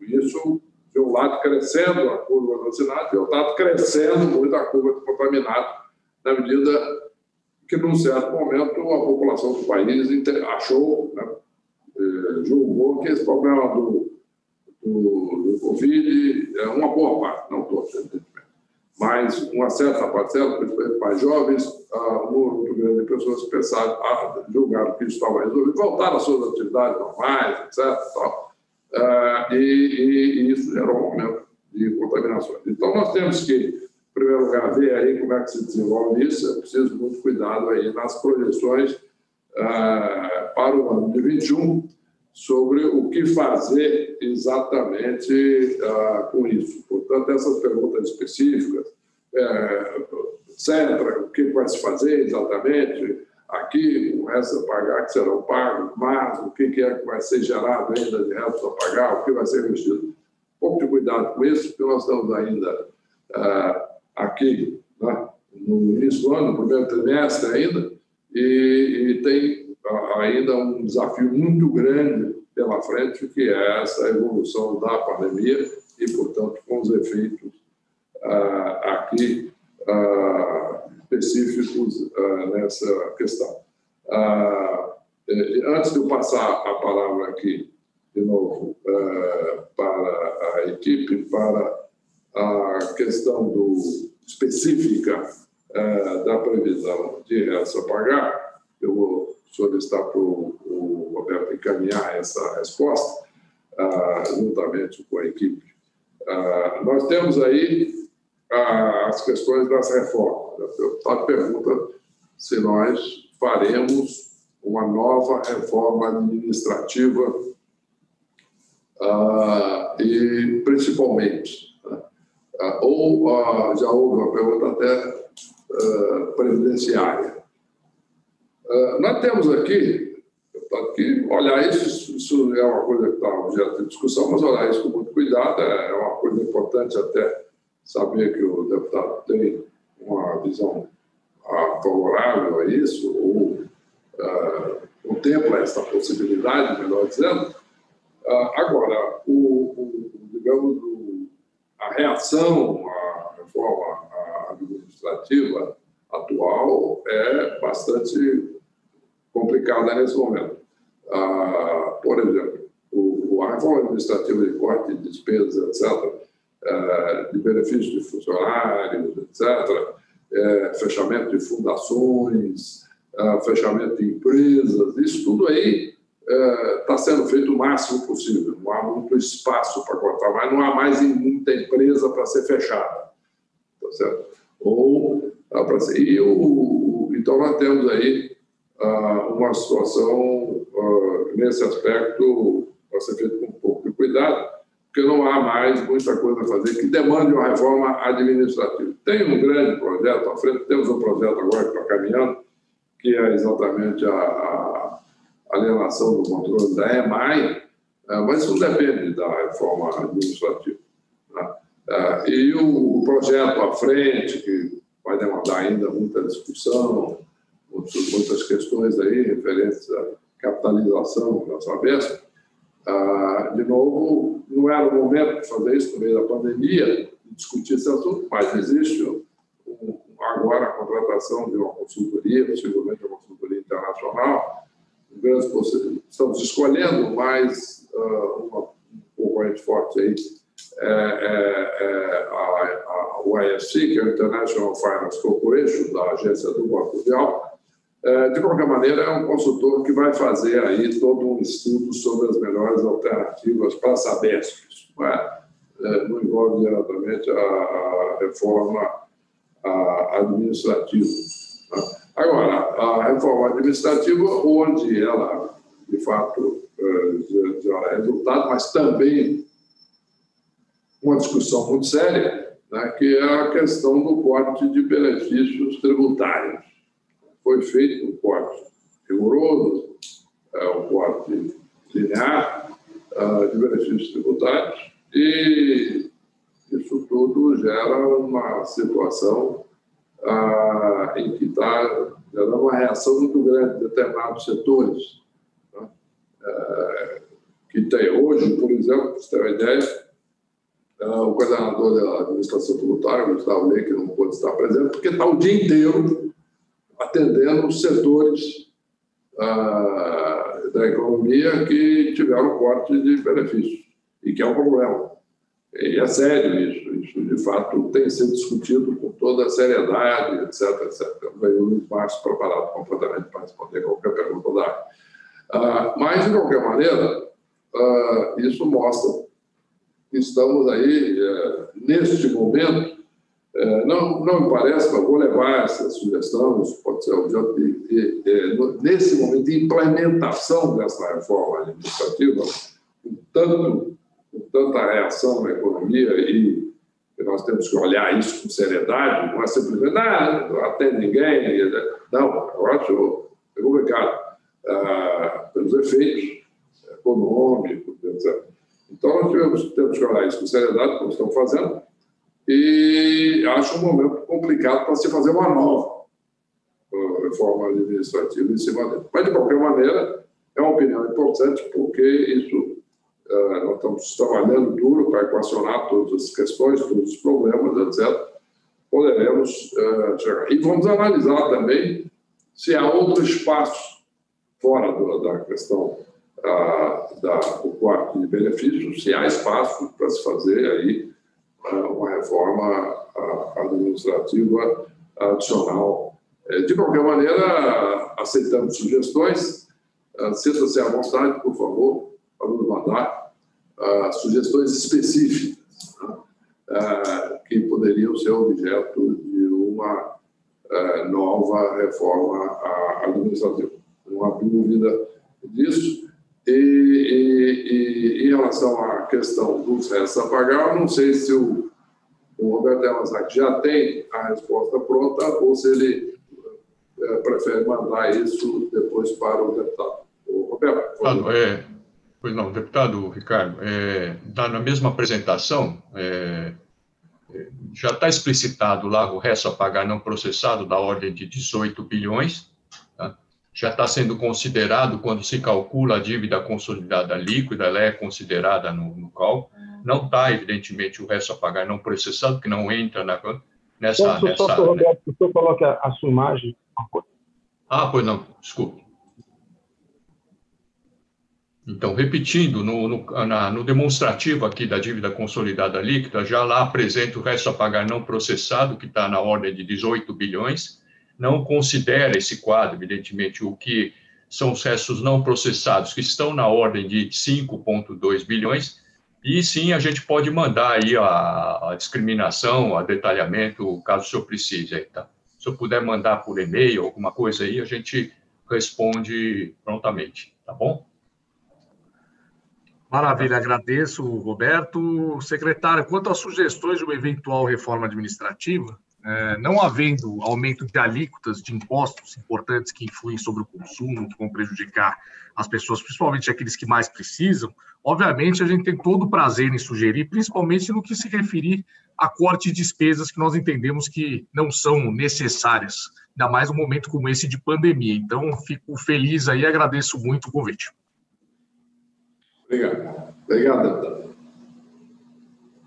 isso de um lado crescendo a curva de vacinados e, do outro lado, crescendo muito a curva de contaminados, na medida que, num certo momento, a população do país achou, né, julgou que esse problema do Covid, uma boa parte, não todos, evidentemente, mas uma certa parcela, principalmente mais jovens, um número muito grande de pessoas pensaram, julgaram que isso estava resolvido, voltaram às suas atividades normais, etc. E isso gerou um aumento de contaminações. Então, nós temos que, em primeiro lugar, ver aí como é que se desenvolve isso. É preciso muito cuidado aí nas projeções para o ano de 2021 sobre o que fazer exatamente com isso. Portanto, essas perguntas específicas, etc., o que vai se fazer exatamente aqui, com essa pagar que serão pagos, mas o que é que vai ser gerado ainda de resto a pagar, o que vai ser investido. Um pouco de cuidado com isso, porque nós estamos ainda aqui, né, no início do ano, no primeiro trimestre ainda, e tem ainda um desafio muito grande pela frente, que é essa evolução da pandemia e, portanto, com os efeitos aqui específicos nessa questão. Antes de eu passar a palavra aqui, de novo, para a equipe, para a questão específica da previsão de resto a pagar, eu vou solicitar para o Roberto encaminhar essa resposta, juntamente com a equipe. Nós temos aí as questões das reformas. O deputado pergunta se nós faremos uma nova reforma administrativa e, principalmente, ou já houve uma pergunta até previdenciária. Nós temos aqui que olhar isso é uma coisa que está objeto de discussão, mas olhar isso com muito cuidado, é uma coisa importante até saber que o deputado tem uma visão favorável a isso, ou contempla essa possibilidade, melhor dizendo. Agora, digamos, a reação à reforma administrativa atual é bastante complicada nesse momento. Por exemplo, a reforma administrativa de corte de despesas, etc., de benefícios de funcionários, etc., fechamento de fundações, fechamento de empresas, isso tudo aí está sendo feito o máximo possível. Não há muito espaço para cortar, mas não há mais muita empresa para ser fechada. Tá certo? Então, nós temos aí uma situação, nesse aspecto, para ser feito com um pouco de cuidado, porque não há mais muita coisa a fazer que demande uma reforma administrativa. Tem um grande projeto à frente, temos um projeto agora que está caminhando, que é exatamente a alienação do controle da EMAI, mas isso não depende da reforma administrativa. Né? E o projeto à frente, que vai demandar ainda muita discussão, muitas questões aí referentes à capitalização da Sabesp, de novo, não era o momento de fazer isso no meio da pandemia, de discutir esse assunto, mas existe agora a contratação de uma consultoria, possivelmente uma consultoria internacional, grandes possibilidades. Estamos escolhendo, mas um concorrente forte aí o IFC, que é o International Finance Corporation, da Agência do Banco Mundial. De qualquer maneira, é um consultor que vai fazer aí todo um estudo sobre as melhores alternativas para a Sabesp. Não envolve diretamente a reforma administrativa. Agora, a reforma administrativa, onde ela, de fato, gera resultado, mas também uma discussão muito séria, né, que é a questão do corte de benefícios tributários. Foi feito um corte rigoroso, um corte linear de benefícios tributários, e isso tudo gera uma situação em que está gerando uma reação muito grande de determinados setores. Né? Que tem hoje, por exemplo, para você ter uma ideia, o coordenador da administração tributária, o Gustavo Ney, que não pôde estar presente, porque está o dia inteiro atendendo os setores da economia que tiveram corte de benefícios, e que é um problema. E é sério isso de fato tem sido discutido com toda a seriedade, etc. Veio o Luiz Márcio preparado completamente para responder qualquer pergunta da área. Mas, de qualquer maneira, isso mostra que estamos aí, neste momento, não me parece, mas vou levar essa sugestão, isso pode ser objeto nesse momento de implementação dessa reforma administrativa, com tanta reação na economia, e nós temos que olhar isso com seriedade, não é simplesmente, não atende ninguém. Não, eu acho complicado, pelos efeitos econômicos, etc. Então, nós temos que olhar isso com seriedade, como estamos fazendo, e acho um momento complicado para se fazer uma nova reforma administrativa em cima dele. Mas, de qualquer maneira, é uma opinião importante, porque isso, nós estamos trabalhando duro para equacionar todas as questões, todos os problemas, etc. Poderemos chegar. E vamos analisar também se há outro espaço fora da questão do corte de benefícios, se há espaço para se fazer aí uma reforma administrativa adicional. De qualquer maneira, aceitamos sugestões. Sinta-se à vontade, por favor, para nos mandar sugestões específicas, né, que poderiam ser objeto de uma nova reforma administrativa. Não há dúvida disso. E em relação à questão dos restos a pagar, eu não sei se o Roberto Yamazaki já tem a resposta pronta ou se ele prefere mandar isso depois para o deputado. O Roberto, pois não, deputado Ricardo, na mesma apresentação, já está explicitado lá o resto a pagar não processado da ordem de 18 bilhões, tá? Já está sendo considerado, quando se calcula a dívida consolidada líquida, ela é considerada no cálculo. Não está, evidentemente, o resto a pagar não processado, que não entra nessa... Roberto, o senhor coloca a sua imagem. Pois não, desculpe. Então, repetindo, no demonstrativo aqui da dívida consolidada líquida, já lá apresenta o resto a pagar não processado, que está na ordem de 18 bilhões, não considera esse quadro, evidentemente, o que são os restos não processados, que estão na ordem de 5,2 bilhões, e sim, a gente pode mandar aí a discriminação, a detalhamento, caso o senhor precise. Aí, tá? Se eu puder mandar por e-mail, alguma coisa aí, a gente responde prontamente, tá bom? Maravilha, agradeço, Roberto. Secretário, quanto às sugestões de uma eventual reforma administrativa, não havendo aumento de alíquotas de impostos importantes que influem sobre o consumo, que vão prejudicar as pessoas, principalmente aqueles que mais precisam, obviamente a gente tem todo o prazer em sugerir, principalmente no que se referir a corte de despesas que nós entendemos que não são necessárias, ainda mais um momento como esse de pandemia. Então, fico feliz aí e agradeço muito o convite. Obrigado. Obrigado, deputado.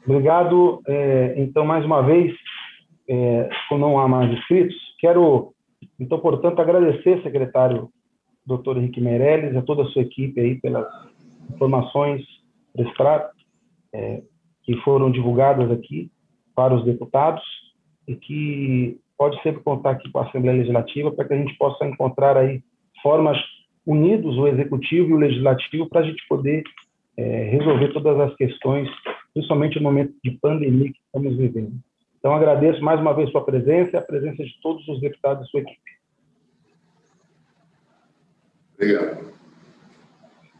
Obrigado. Então, mais uma vez, como não há mais inscritos, quero, então, portanto, agradecer, secretário Dr. Henrique Meirelles, a toda a sua equipe aí pelas informações prestadas, que foram divulgadas aqui para os deputados e que pode sempre contar aqui com a Assembleia Legislativa para que a gente possa encontrar aí formas unidos, o Executivo e o Legislativo, para a gente poder resolver todas as questões, principalmente no momento de pandemia que estamos vivendo. Então, agradeço mais uma vez sua presença e a presença de todos os deputados e sua equipe. Obrigado.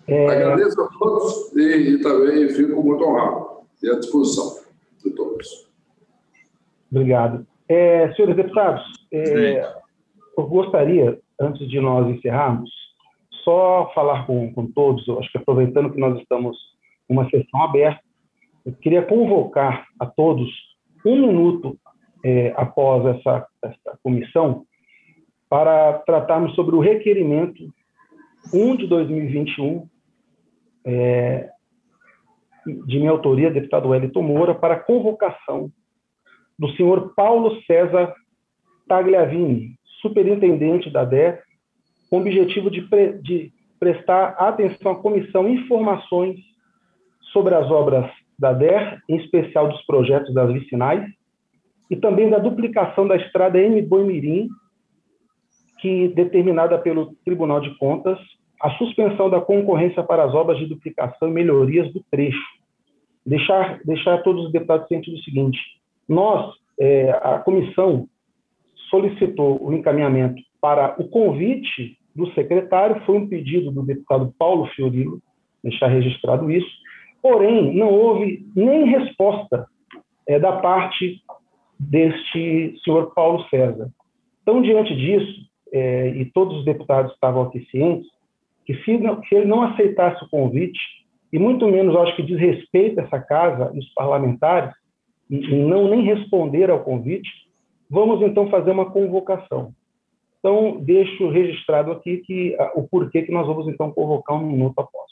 Agradeço a todos e também fico muito honrado e à disposição de todos. Obrigado. Senhores deputados, eu gostaria, antes de nós encerrarmos, só falar com todos, eu acho que aproveitando que nós estamos numa sessão aberta, eu queria convocar a todos, um minuto após essa comissão, para tratarmos sobre o requerimento 1 de 2021, de minha autoria, deputado Wellington Moura, para a convocação do senhor Paulo César Tagliavini, superintendente da DER, com o objetivo de prestar atenção à comissão informações sobre as obras da DER, em especial dos projetos das vicinais, e também da duplicação da estrada M. Boi-Mirim, que, determinada pelo Tribunal de Contas, a suspensão da concorrência para as obras de duplicação e melhorias do trecho. Deixar todos os deputados cientes do seguinte: nós, a comissão, solicitou o encaminhamento para o convite do secretário, foi um pedido do deputado Paulo Fiorilo, deixar registrado isso, porém, não houve nem resposta da parte deste senhor Paulo César. Então, diante disso, e todos os deputados estavam aqui cientes, que se ele não aceitasse o convite, e muito menos, eu acho que desrespeita essa casa e os parlamentares, e não nem responder ao convite, vamos então fazer uma convocação. Então, deixo registrado aqui o porquê que nós vamos então convocar um minuto após.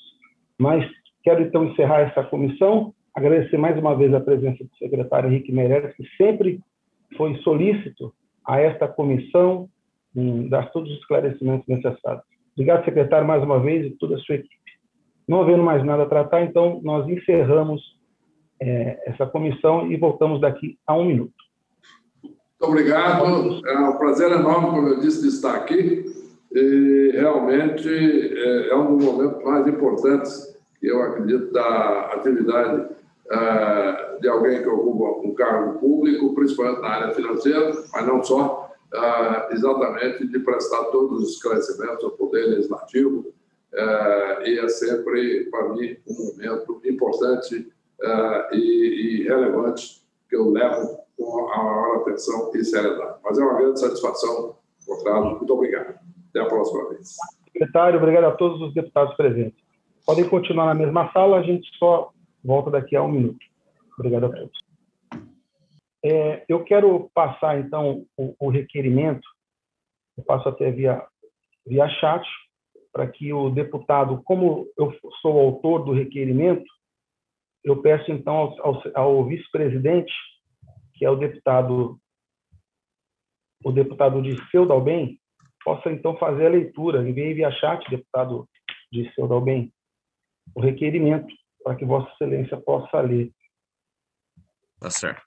Mas quero então encerrar essa comissão, agradecer mais uma vez a presença do secretário Henrique Meirelles, que sempre foi solícito a esta comissão, em dar todos os esclarecimentos necessários. Obrigado, secretário, mais uma vez, e toda a sua equipe. Não havendo mais nada a tratar, então, nós encerramos essa comissão e voltamos daqui a 1 minuto. Muito obrigado. É um prazer enorme, como eu disse, de estar aqui. E realmente é um dos momentos mais importantes que eu acredito da atividade de alguém que ocupa um cargo público, principalmente na área financeira, mas não só, exatamente de prestar todos os esclarecimentos ao Poder Legislativo. E é sempre, para mim, um momento importante e relevante que eu levo com a maior atenção e seriedade. Mas é uma grande satisfação encontrá-lo. Muito obrigado. Até a próxima vez. Secretário, obrigado a todos os deputados presentes. Podem continuar na mesma sala, a gente só volta daqui a 1 minuto. Obrigado a todos. Eu quero passar, então, o requerimento, eu passo até via chat, para que o deputado, como eu sou o autor do requerimento, eu peço, então, ao vice-presidente, que é o deputado Dirceu Dalben, possa, então, fazer a leitura, enviei via chat, deputado Dirceu Dalben, o requerimento, para que Vossa Excelência possa ler. Tá certo.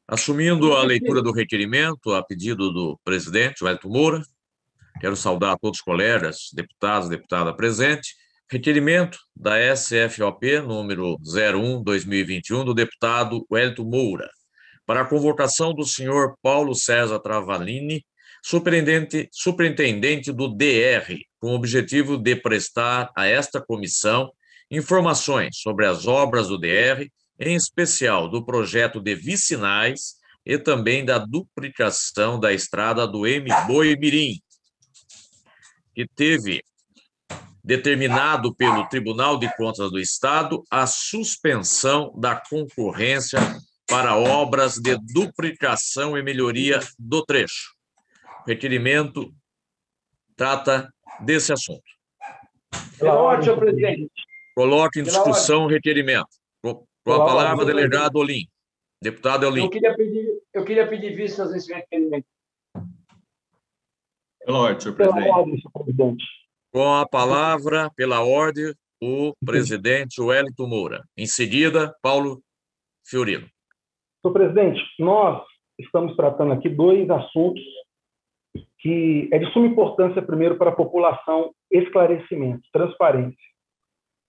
Assumindo a leitura do requerimento, a pedido do presidente, Wellington Moura, quero saudar a todos os colegas, deputados e deputada presente. Requerimento da SFOP, número 01/2021, do deputado Wellington Moura, para a convocação do senhor Paulo César Travaglini, superintendente do DR, com o objetivo de prestar a esta comissão informações sobre as obras do DR, em especial do projeto de vicinais e também da duplicação da estrada do M. Boi-Mirim, que teve determinado pelo Tribunal de Contas do Estado a suspensão da concorrência para obras de duplicação e melhoria do trecho. O requerimento trata desse assunto. Pela ordem, senhor presidente. Coloque em discussão o requerimento. Com a palavra, delegado Olim. Deputado Olim. Eu queria pedir vista nesse requerimento. Pela ordem, senhor presidente. Pela ordem, senhor presidente. Com a palavra, pela ordem, o presidente Wellington Moura. Em seguida, Paulo Fiorilo. Senhor presidente, nós estamos tratando aqui 2 assuntos que é de suma importância, primeiro, para a população: esclarecimento, transparência.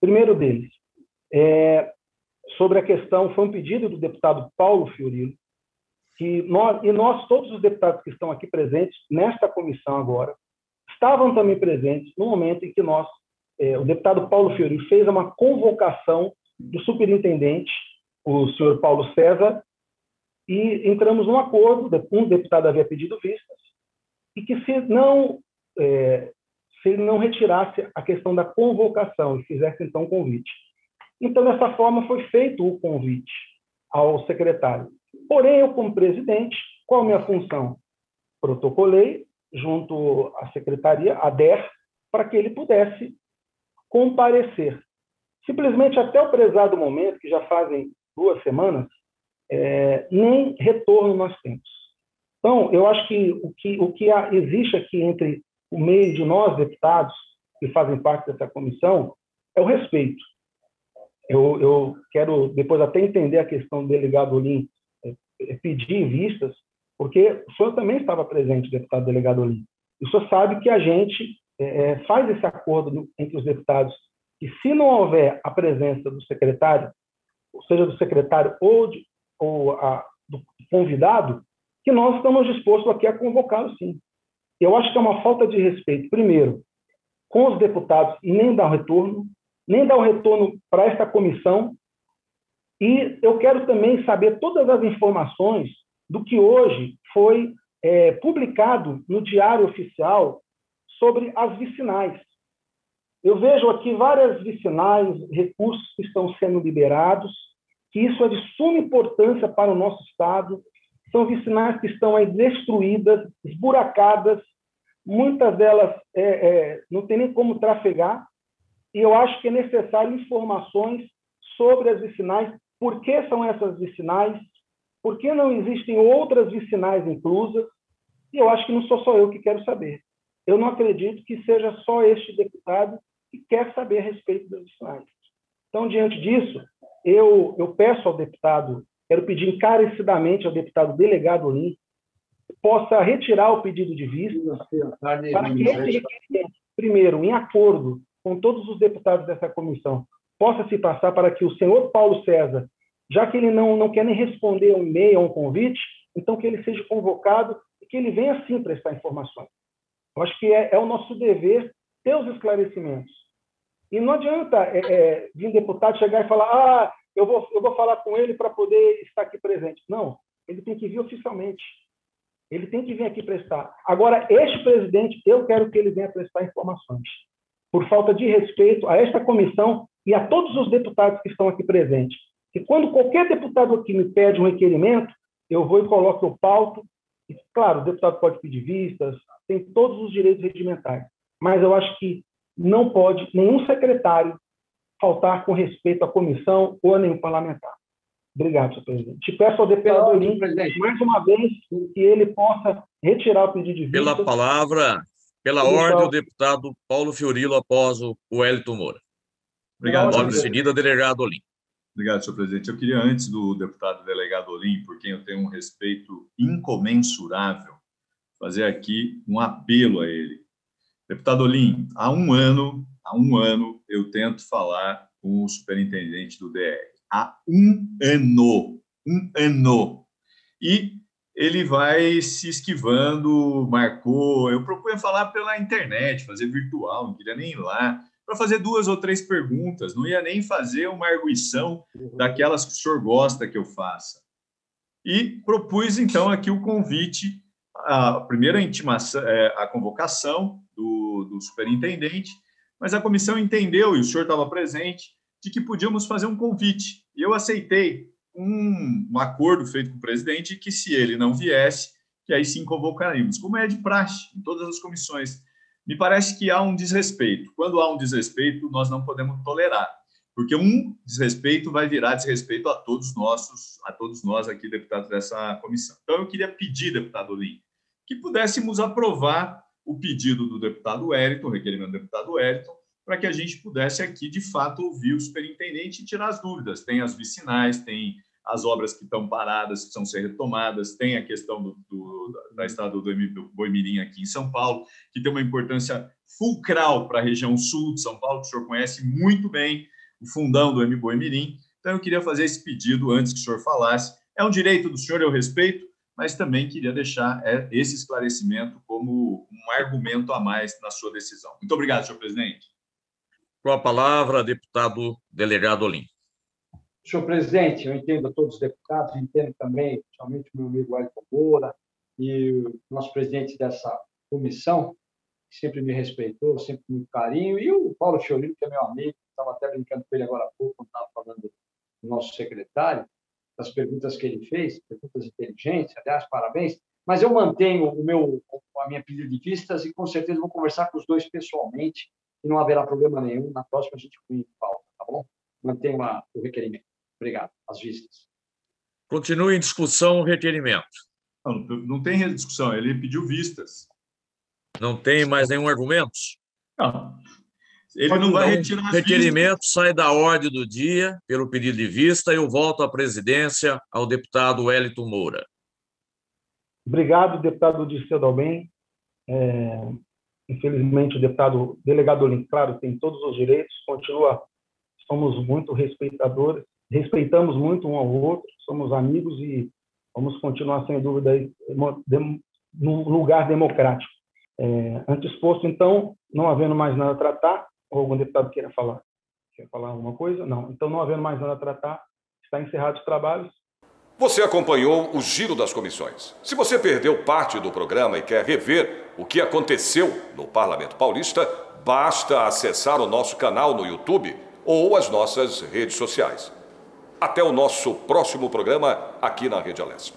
Primeiro deles, sobre a questão, foi um pedido do deputado Paulo Fiorilo, que nós, todos os deputados que estão aqui presentes nesta comissão agora, estavam também presentes no momento em que o deputado Paulo Fiorilo fez uma convocação do superintendente, o senhor Paulo César, e entramos num acordo, um deputado havia pedido vistas, e que se ele não retirasse a questão da convocação e fizesse, então, um convite. Então, dessa forma, foi feito o convite ao secretário. Porém, eu, como presidente, qual a minha função? Protocolei junto à secretaria, a DER, para que ele pudesse comparecer. Simplesmente até o prezado momento, que já fazem 2 semanas, nem retorno nós temos. Então, eu acho que o que existe aqui entre o meio de nós, deputados, que fazem parte dessa comissão, é o respeito. Eu quero depois até entender a questão do delegado Olim, pedir vistas, porque o senhor também estava presente, deputado delegado Olim. E o senhor sabe que a gente faz esse acordo entre os deputados, que se não houver a presença do secretário, ou seja, do secretário ou do convidado, que nós estamos dispostos aqui a convocá-lo, sim. Eu acho que é uma falta de respeito, primeiro, com os deputados, e nem dar o retorno para esta comissão. E eu quero também saber todas as informações do que hoje foi publicado no Diário Oficial sobre as vicinais. Eu vejo aqui várias vicinais, recursos que estão sendo liberados, que isso é de suma importância para o nosso Estado. São vicinais que estão aí destruídas, esburacadas, muitas delas não tem nem como trafegar, e eu acho que é necessário informações sobre as vicinais, por que são essas vicinais, por que não existem outras vicinais inclusas, e eu acho que não sou só eu que quero saber. Eu não acredito que seja só este deputado que quer saber a respeito das vicinais. Então, diante disso, eu peço ao deputado, quero pedir encarecidamente ao deputado delegado Olim, possa retirar o pedido de vista, para que esse requerimento, primeiro, em acordo com todos os deputados dessa comissão, possa se passar para que o senhor Paulo César, já que ele não quer nem responder um e-mail ou um convite, então que ele seja convocado e que ele venha sim prestar informações. Eu acho que é o nosso dever ter os esclarecimentos. E não adianta vir um deputado chegar e falar eu vou falar com ele para poder estar aqui presente. Não, ele tem que vir oficialmente. Ele tem que vir aqui prestar. Agora, este presidente, eu quero que ele venha prestar informações, por falta de respeito a esta comissão e a todos os deputados que estão aqui presentes. E quando qualquer deputado aqui me pede um requerimento, eu vou e coloco o pauto. E, claro, o deputado pode pedir vistas, tem todos os direitos regimentares. Mas eu acho que não pode nenhum secretário faltar com respeito à comissão ou a nenhum parlamentar. Obrigado, senhor presidente. Te peço ao deputado Olim, mais uma vez, que ele possa retirar o pedido de vista. Pela palavra, pela ordem, o deputado Paulo Fiorilo após o Wellington Moura. Obrigado. Logo em seguida, delegado Olim. Obrigado, senhor presidente. Eu queria, antes do deputado delegado Olim, por quem eu tenho um respeito incomensurável, fazer aqui um apelo a ele. Deputado Olim, há um ano eu tento falar com o superintendente do DR. Há um ano. E ele vai se esquivando, marcou. Eu propunha falar pela internet, fazer virtual, não queria nem ir lá, para fazer 2 ou 3 perguntas, não ia nem fazer uma arguição daquelas que o senhor gosta que eu faça. E propus, então, aqui o convite, a primeira intimação, a convocação do superintendente, mas a comissão entendeu, e o senhor estava presente, de que podíamos fazer um convite. E eu aceitei um acordo feito com o presidente, que se ele não viesse, que aí sim convocaríamos, como é de praxe em todas as comissões. Me parece que há um desrespeito. Quando há um desrespeito, nós não podemos tolerar, porque um desrespeito vai virar desrespeito a todos nós aqui, deputados dessa comissão. Então, eu queria pedir, deputado Olim, que pudéssemos aprovar o pedido do deputado Wellington, o requerimento do deputado Wellington, para que a gente pudesse aqui, de fato, ouvir o superintendente e tirar as dúvidas. Tem as vicinais, tem as obras que estão paradas, que precisam ser retomadas, tem a questão da estrada do Boimirim aqui em São Paulo, que tem uma importância fulcral para a região sul de São Paulo, que o senhor conhece muito bem, o fundão do Boimirim. Então, eu queria fazer esse pedido antes que o senhor falasse. É um direito do senhor, eu respeito, mas também queria deixar esse esclarecimento como um argumento a mais na sua decisão. Muito obrigado, senhor presidente. Com a palavra, deputado delegado Olim. Senhor presidente, eu entendo a todos os deputados, entendo também, principalmente o meu amigo Wellington Moura e o nosso presidente dessa comissão, que sempre me respeitou, sempre com muito carinho, e o Paulo Fiorilo, que é meu amigo, estava até brincando com ele agora há pouco, quando estava falando do nosso secretário, das perguntas que ele fez, perguntas inteligentes, aliás, parabéns, mas eu mantenho a minha pedido de vistas e, com certeza, vou conversar com os dois pessoalmente e não haverá problema nenhum. Na próxima, a gente põe em pauta, tá bom? bom? Mantenho o requerimento. Obrigado. Às vistas. Continue em discussão o requerimento. Não tem discussão, ele pediu vistas. Não tem mais nenhum argumento? Não. Ele não vai retirar as requerimento sai da ordem do dia pelo pedido de vista. Eu volto à presidência ao deputado Wellington Moura. Obrigado, deputado Dirceu Dalben. Infelizmente, o deputado delegado Olim, claro, tem todos os direitos, somos muito respeitadores, respeitamos muito um ao outro, somos amigos e vamos continuar, sem dúvida, num lugar democrático. Antes exposto, então, não havendo mais nada a tratar, ou algum deputado queira falar? Quer falar alguma coisa? Não. Então, não havendo mais nada a tratar, está encerrado os trabalhos. Você acompanhou o Giro das Comissões. Se você perdeu parte do programa e quer rever o que aconteceu no Parlamento Paulista, basta acessar o nosso canal no YouTube ou as nossas redes sociais. Até o nosso próximo programa aqui na Rede Alesp.